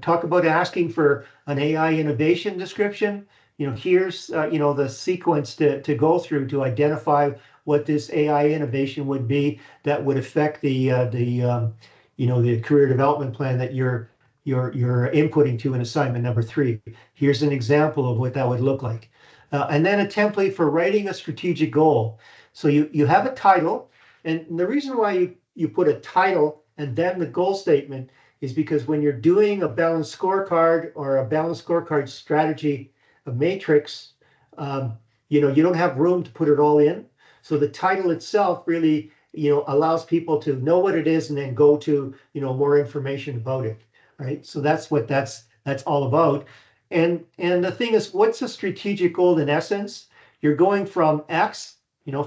talk about asking for an AI innovation description. Here's, the sequence to go through to identify what this AI innovation would be that would affect the career development plan that you're inputting to in assignment number 3. Here's an example of what that would look like. And then a template for writing a strategic goal. So you have a title, and the reason why you put a title and then the goal statement is because when you're doing a balanced scorecard or a balanced scorecard strategy, a matrix, you don't have room to put it all in. So the title itself really, allows people to know what it is and then go to, more information about it, right? So that's what that's all about. And the thing is, what's a strategic goal in essence? You're going from X,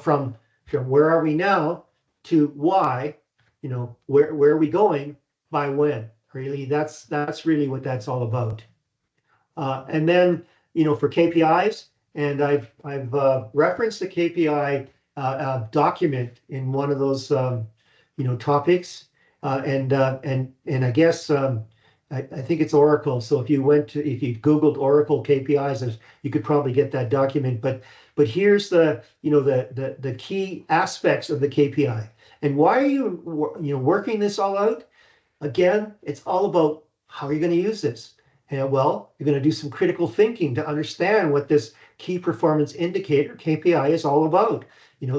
from where are we now to Y, where are we going by when? Really, that's really what that's all about. And then, for KPIs, and I've referenced the KPI document in one of those topics, and I guess I think it's Oracle. So if you Googled Oracle KPIs, you could probably get that document. But here's the key aspects of the KPI, and why are you working this all out? Again, it's all about how are you going to use this? And well, you're going to do some critical thinking to understand what this key performance indicator KPI is all about.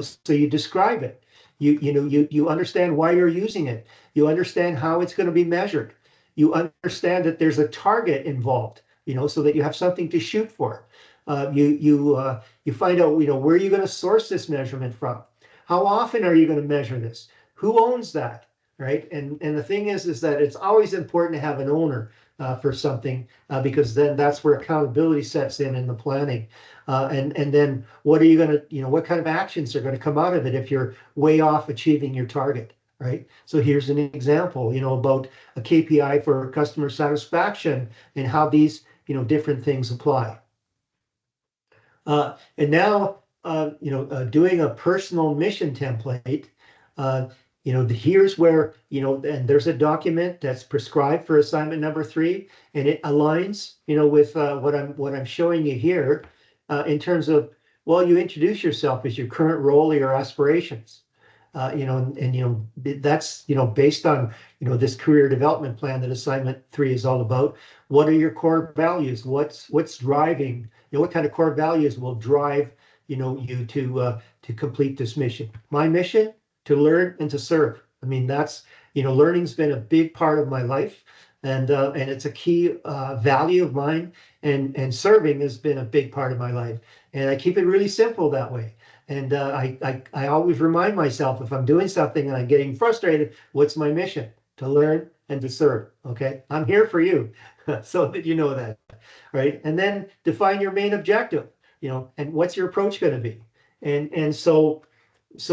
So you describe it. You understand why you're using it. You understand how it's going to be measured. You understand that there's a target involved, so that you have something to shoot for. You find out, where are you going to source this measurement from? How often are you going to measure this? Who owns that? Right. And the thing is that it's always important to have an owner for something, because then that's where accountability sets in the planning. And then what are you going to, what kind of actions are going to come out of it if you're way off achieving your target? Right. So here's an example, about a KPI for customer satisfaction and how these, different things apply. And now, doing a personal mission template. Here's where, and there's a document that's prescribed for assignment number 3, and it aligns, with what I'm showing you here, in terms of, well, you introduce yourself as your current role or your aspirations, that's, based on, this career development plan that assignment 3 is all about. What are your core values? What's driving, what kind of core values will drive, you to complete this mission? My mission: to learn and to serve. I mean, that's, learning's been a big part of my life, and it's a key value of mine, and serving has been a big part of my life. And I keep it really simple that way. And I always remind myself, if I'm doing something and I'm getting frustrated, what's my mission? To learn and to serve. Okay, I'm here for you, so that you know that, right? And then define your main objective, and what's your approach going to be? And so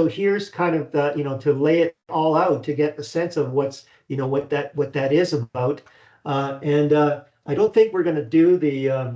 here's kind of the, to lay it all out to get the sense of what's, what that is about. And I don't think we're going to do the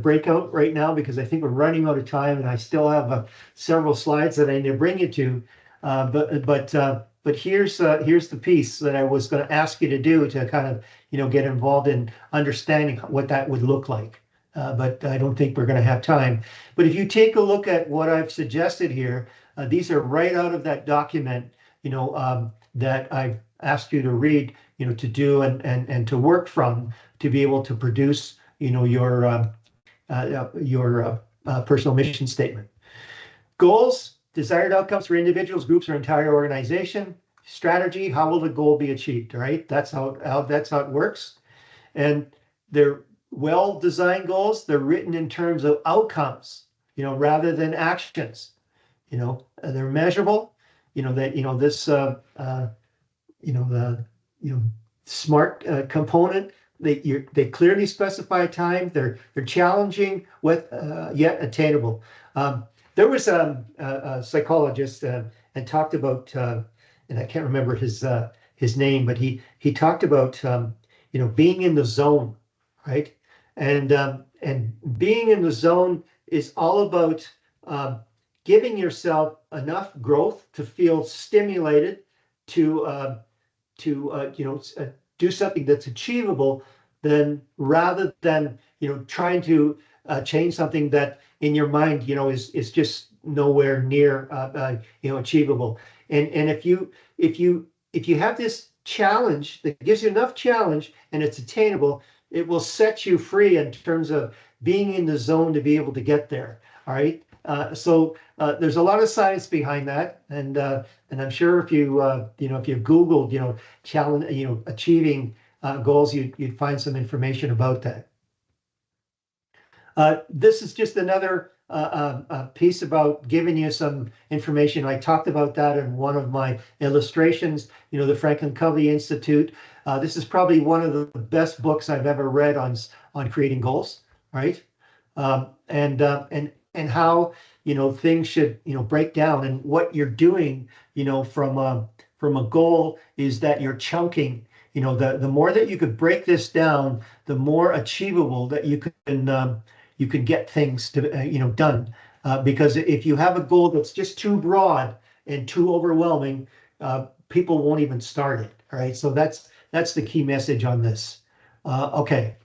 breakout right now, because I think we're running out of time, and I still have several slides that I need to bring you to. But here's the piece that I was going to ask you to do to kind of, get involved in understanding what that would look like. But I don't think we're going to have time. But if you take a look at what I've suggested here, these are right out of that document, that I've asked you to read, to do and to work from, to be able to produce, your personal mission statement. Goals: desired outcomes for individuals, groups, or entire organization. Strategy: how will the goal be achieved? Right? That's how it works. And there well-designed goals, they're written in terms of outcomes, rather than actions. They're measurable. That this the SMART component. They clearly specify time. They're challenging with yet attainable. There was a psychologist and talked about, and I can't remember his name, but he talked about being in the zone, right? And being in the zone is all about giving yourself enough growth to feel stimulated to do something that's achievable, then rather than trying to change something that in your mind is just nowhere near achievable. And if you have this challenge that gives you enough challenge and it's attainable, it will set you free in terms of being in the zone to be able to get there. All right. So there's a lot of science behind that, and I'm sure if you if you Googled challenge achieving goals, you'd find some information about that. This is just another piece about giving you some information. I talked about that in one of my illustrations. The Franklin Covey Institute. This is probably one of the best books I've ever read on creating goals, right? And how things should break down, and what you're doing from a goal is that you're chunking. The more that you could break this down, the more achievable that you can get things to done. Because if you have a goal that's just too broad and too overwhelming, people won't even start it. All right, so that's the key message on this. Okay.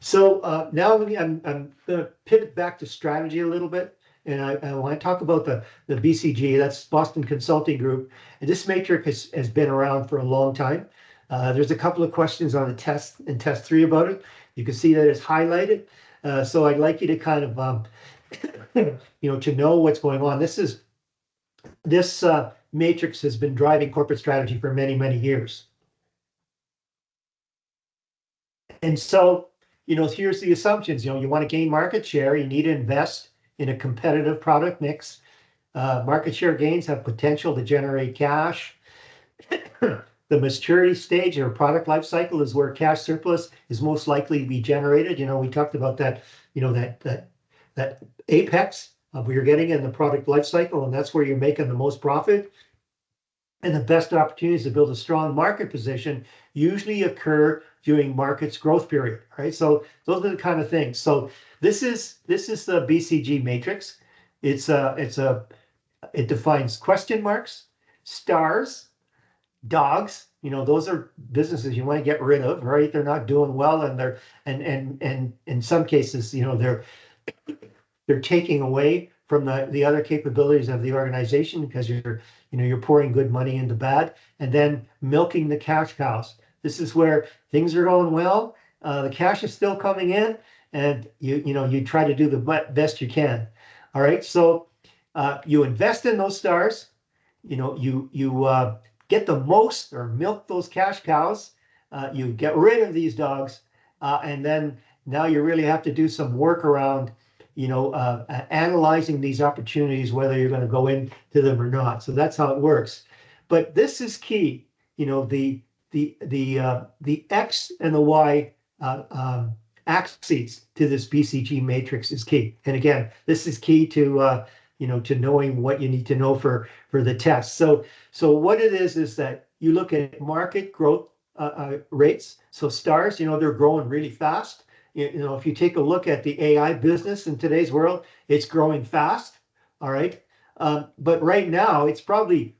So now I'm going to pivot back to strategy a little bit, and I want to talk about the BCG. That's Boston Consulting Group, and this matrix has been around for a long time. There's a couple of questions on the test in test 3 about it. You can see that it's highlighted. So I'd like you to kind of to know what's going on. This matrix has been driving corporate strategy for many, many years, and so. Here's the assumptions. You want to gain market share. You need to invest in a competitive product mix. Market share gains have potential to generate cash. The maturity stage or product life cycle is where cash surplus is most likely to be generated. We talked about that. That apex of where you're getting in the product life cycle, and that's where you're making the most profit. And the best opportunities to build a strong market position usually occur during market's growth period. Right. So those are the kind of things. So this is the BCG matrix. It defines question marks, stars, dogs. Those are businesses you want to get rid of. Right. They're not doing well, and they're and in some cases, they're taking away from the other capabilities of the organization, because you're pouring good money into bad, and then milking the cash cows. This is where things are going well, the cash is still coming in, and you try to do the best you can. All right, so you invest in those stars, you get the most, or milk those cash cows, you get rid of these dogs, and then now you really have to do some work around analyzing these opportunities, whether you're going to go into them or not. So that's how it works. But this is key. The X and the Y axes to this BCG matrix is key. And again, this is key to to knowing what you need to know for the test. So what it is that you look at market growth rates. So stars, they're growing really fast. If you take a look at the AI business in today's world, it's growing fast. All right. But right now it's probably,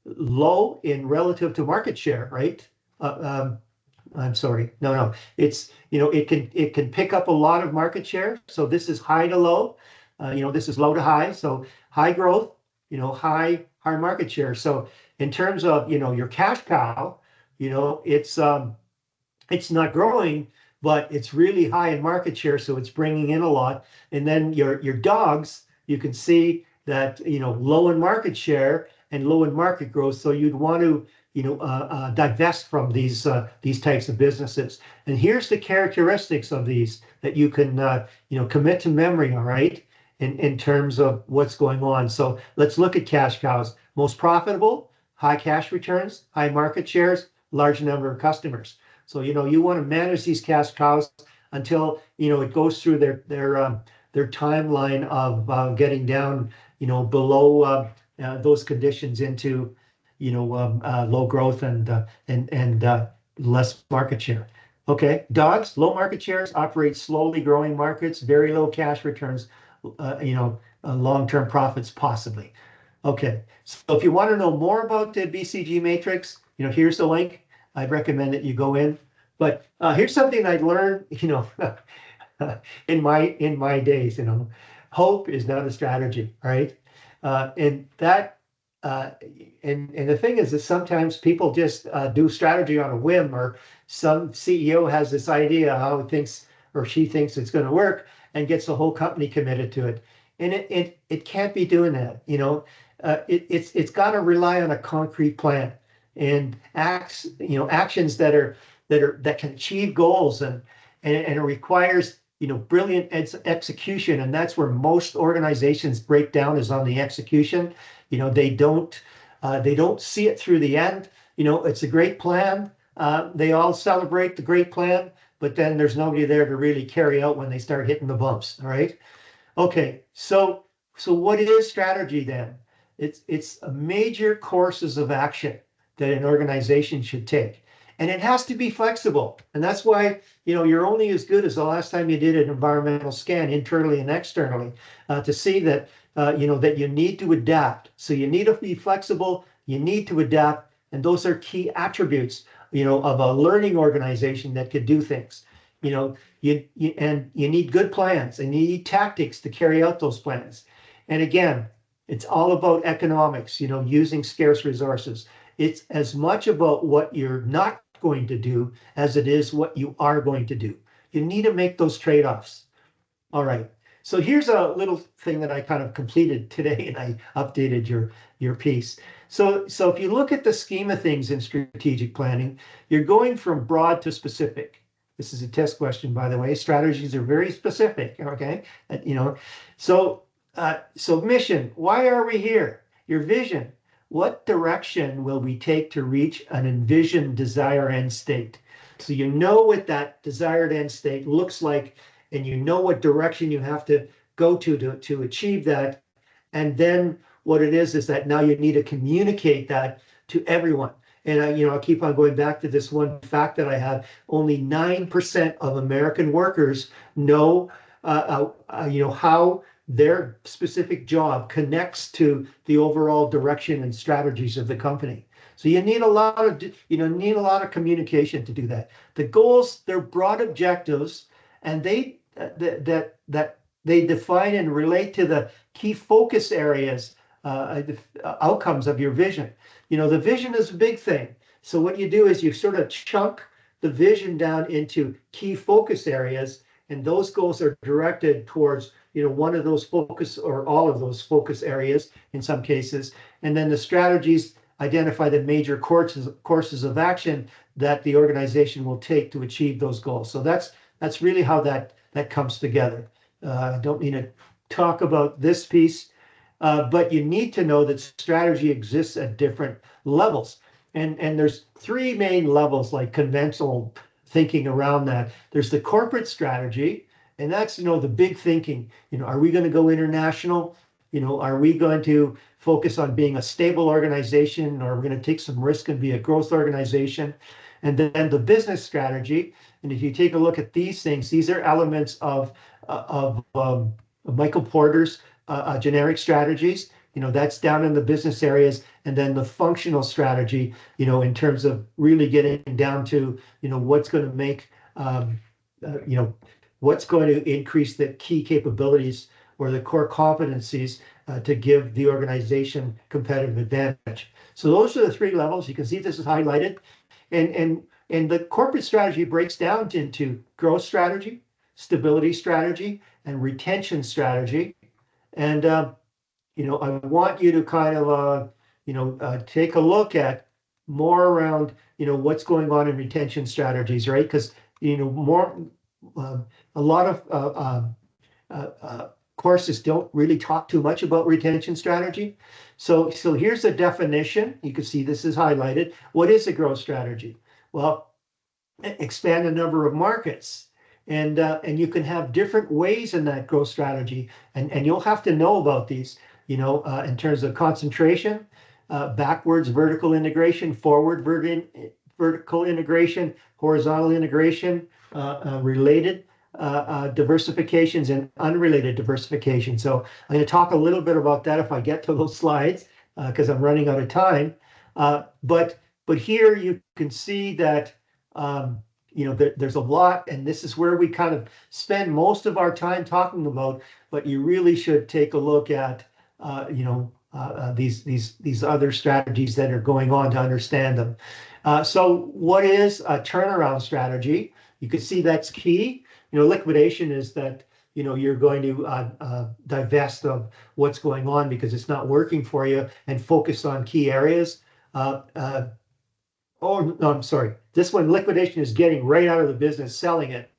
low in relative to market share, right? I'm sorry. No. It's, it can pick up a lot of market share. So this is high to low. This is low to high. So high growth, high market share. So in terms of, your cash cow, it's not growing, but it's really high in market share, so it's bringing in a lot. And then your dogs, you can see that low in market share and low in market growth. So you'd want to divest from these types of businesses. And here's the characteristics of these that you can commit to memory. All right, in terms of what's going on. So let's look at cash cows. Most profitable, high cash returns, high market shares, large number of customers. So you want to manage these cash cows until it goes through their timeline of getting down below those conditions into low growth and less market share. Okay, dogs, low market shares, operate slowly growing markets, very low cash returns, long-term profits possibly. Okay, so if you want to know more about the BCG matrix, here's the link. I'd recommend that you go in. But here's something I learned, in my days. Hope is not a strategy, right? And that and the thing is that sometimes people just do strategy on a whim, or some CEO has this idea how he thinks or she thinks it's going to work and gets the whole company committed to it. And it can't be doing that. It's got to rely on a concrete plan and actions that can achieve goals, and it requires brilliant execution. And that's where most organizations break down, is on the execution. They don't see it through the end. It's a great plan. They all celebrate the great plan, but then there's nobody there to really carry out when they start hitting the bumps. All right. Okay. So what is strategy then? It's a major courses of action that an organization should take. And it has to be flexible. And that's why, you're only as good as the last time you did an environmental scan, internally and externally, to see that, that you need to adapt. So you need to be flexible, you need to adapt. And those are key attributes, of a learning organization that could do things. You need good plans, and you need tactics to carry out those plans. And again, it's all about economics, using scarce resources. It's as much about what you're not going to do as it is what you are going to do. You need to make those trade-offs. All right. So here's a little thing that I kind of completed today, and I updated your piece. So if you look at the scheme of things in strategic planning, you're going from broad to specific. This is a test question, by the way. Strategies are very specific. Okay. So mission, why are we here? Your vision. What direction will we take to reach an envisioned desired end state? So what that desired end state looks like, and what direction you have to go to achieve that. And then what it is that now you need to communicate that to everyone. And I keep on going back to this one fact that I have. Only 9% of American workers know how their specific job connects to the overall direction and strategies of the company. So you need a lot of communication to do that. The goals, they're broad objectives, and they define and relate to the key focus areas, outcomes of your vision. The vision is a big thing. So what you do is you sort of chunk the vision down into key focus areas, and those goals are directed towards one of those focus or all of those focus areas in some cases. And then the strategies identify the major courses of action that the organization will take to achieve those goals. So that's really how that comes together. I don't need to talk about this piece, but you need to know that strategy exists at different levels. And there's three main levels, like conventional thinking around that. There's the corporate strategy, and that's, the big thinking. Are we going to go international? Are we going to focus on being a stable organization, or are we going to take some risk and be a growth organization? And then the business strategy. And if you take a look at these things, these are elements of Michael Porter's generic strategies. That's down in the business areas. And then the functional strategy, in terms of really getting down to, what's going to make, what's going to increase the key capabilities or the core competencies to give the organization competitive advantage. So those are the three levels. You can see this is highlighted. And the corporate strategy breaks down into growth strategy, stability strategy, and retention strategy. And, I want you to kind of, take a look at more around, what's going on in retention strategies, right? Because, more, a lot of courses don't really talk too much about retention strategy. So here's a definition. You can see this is highlighted. What is a growth strategy? Well, expand the number of markets. And you can have different ways in that growth strategy. And you'll have to know about these, in terms of concentration, backwards vertical integration, forward vertical integration, horizontal integration, related diversifications, and unrelated diversification. So I'm going to talk a little bit about that if I get to those slides, because I'm running out of time. But here you can see that there's a lot, and this is where we kind of spend most of our time talking about. But you really should take a look at these other strategies that are going on to understand them. So what is a turnaround strategy? You can see that's key. Liquidation is that you're going to divest of what's going on because it's not working for you and focus on key areas. Oh, no, I'm sorry. This one, liquidation, is getting right out of the business, selling it.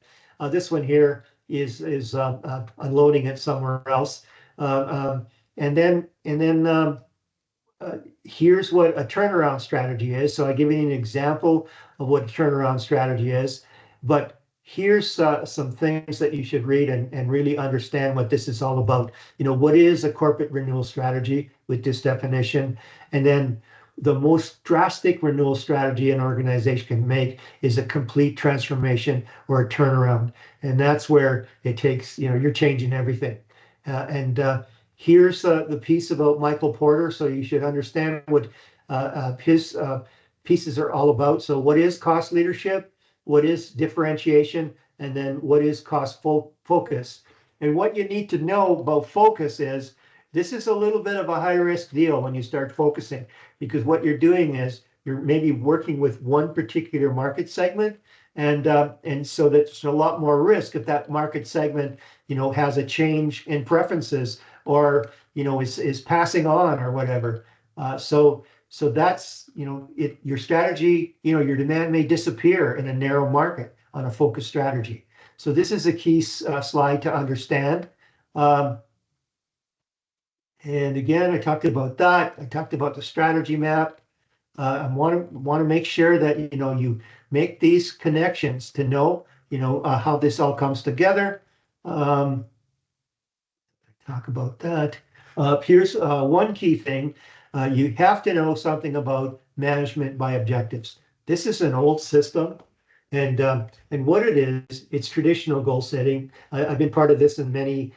This one here is unloading it somewhere else. And then here's what a turnaround strategy is. So I give you an example of what a turnaround strategy is. But here's some things that you should read and really understand what this is all about. What is a corporate renewal strategy with this definition? And then the most drastic renewal strategy an organization can make is a complete transformation or a turnaround. And that's where it takes, you're changing everything. Here's the piece about Michael Porter. So you should understand what his pieces are all about. So what is cost leadership? What is differentiation? And then what is cost focus? And what you need to know about focus is this is a little bit of a high risk deal when you start focusing, because what you're doing is you're maybe working with one particular market segment. And so that's a lot more risk if that market segment, has a change in preferences or, is passing on or whatever. So that's, your strategy, your demand may disappear in a narrow market on a focused strategy. So this is a key slide to understand. And again, I talked about that. I talked about the strategy map. I want to make sure that you make these connections to know how this all comes together. Talk about that. Here's one key thing. You have to know something about management by objectives. This is an old system, and what it is, it's traditional goal setting. I've been part of this in many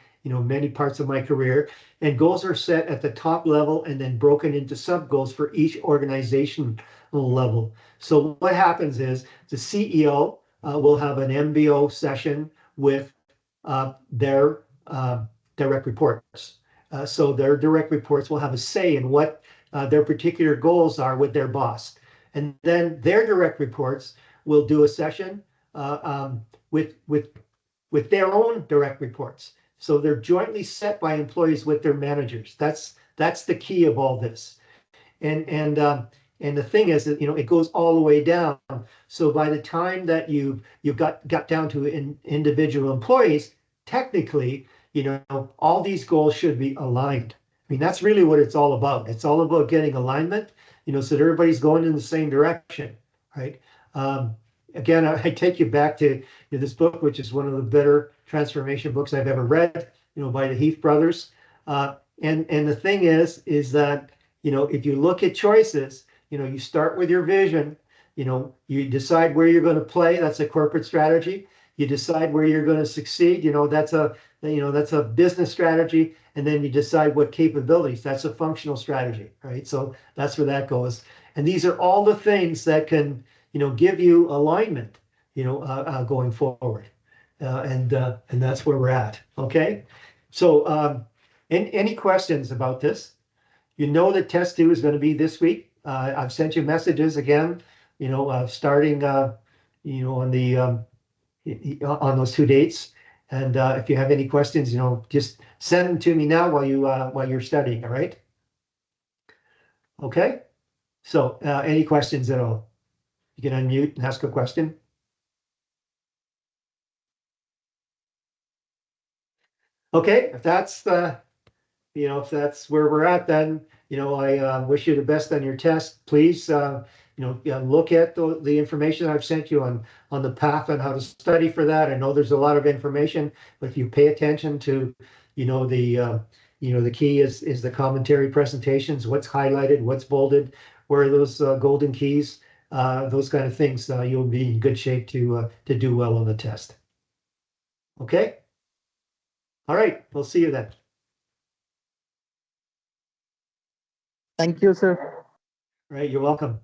parts of my career, and goals are set at the top level and then broken into sub goals for each organizational level. So what happens is the CEO will have an MBO session with their direct reports. So their direct reports will have a say in what their particular goals are with their boss. And then their direct reports will do a session with their own direct reports. So they're jointly set by employees with their managers. That's the key of all this. And the thing is that it goes all the way down. So by the time that you got down to individual employees, technically, all these goals should be aligned. I mean, that's really what it's all about. It's all about getting alignment, so that everybody's going in the same direction, right? Again, I take you back to this book, which is one of the better transformation books I've ever read, by the Heath brothers. And the thing is that, if you look at choices, you start with your vision, you decide where you're going to play. That's a corporate strategy. You decide where you're going to succeed. That's a business strategy. And then you decide what capabilities. That's a functional strategy, right? So that's where that goes. And these are all the things that can, give you alignment, going forward. And that's where we're at. Okay. So any questions about this? That test 2 is going to be this week. I've sent you messages again, starting, on those 2 dates. And if you have any questions, just send them to me now while you're studying. All right. Okay. So any questions at all? You can unmute and ask a question. Okay, if that's the, if that's where we're at, then, I wish you the best on your test. Please, look at the information I've sent you on the path on how to study for that. I know there's a lot of information, but if you pay attention to, the key is the commentary presentations, what's highlighted, what's bolded, where are those golden keys, those kind of things, you'll be in good shape to do well on the test. Okay? All right, we'll see you then. Thank you, sir. All right, you're welcome.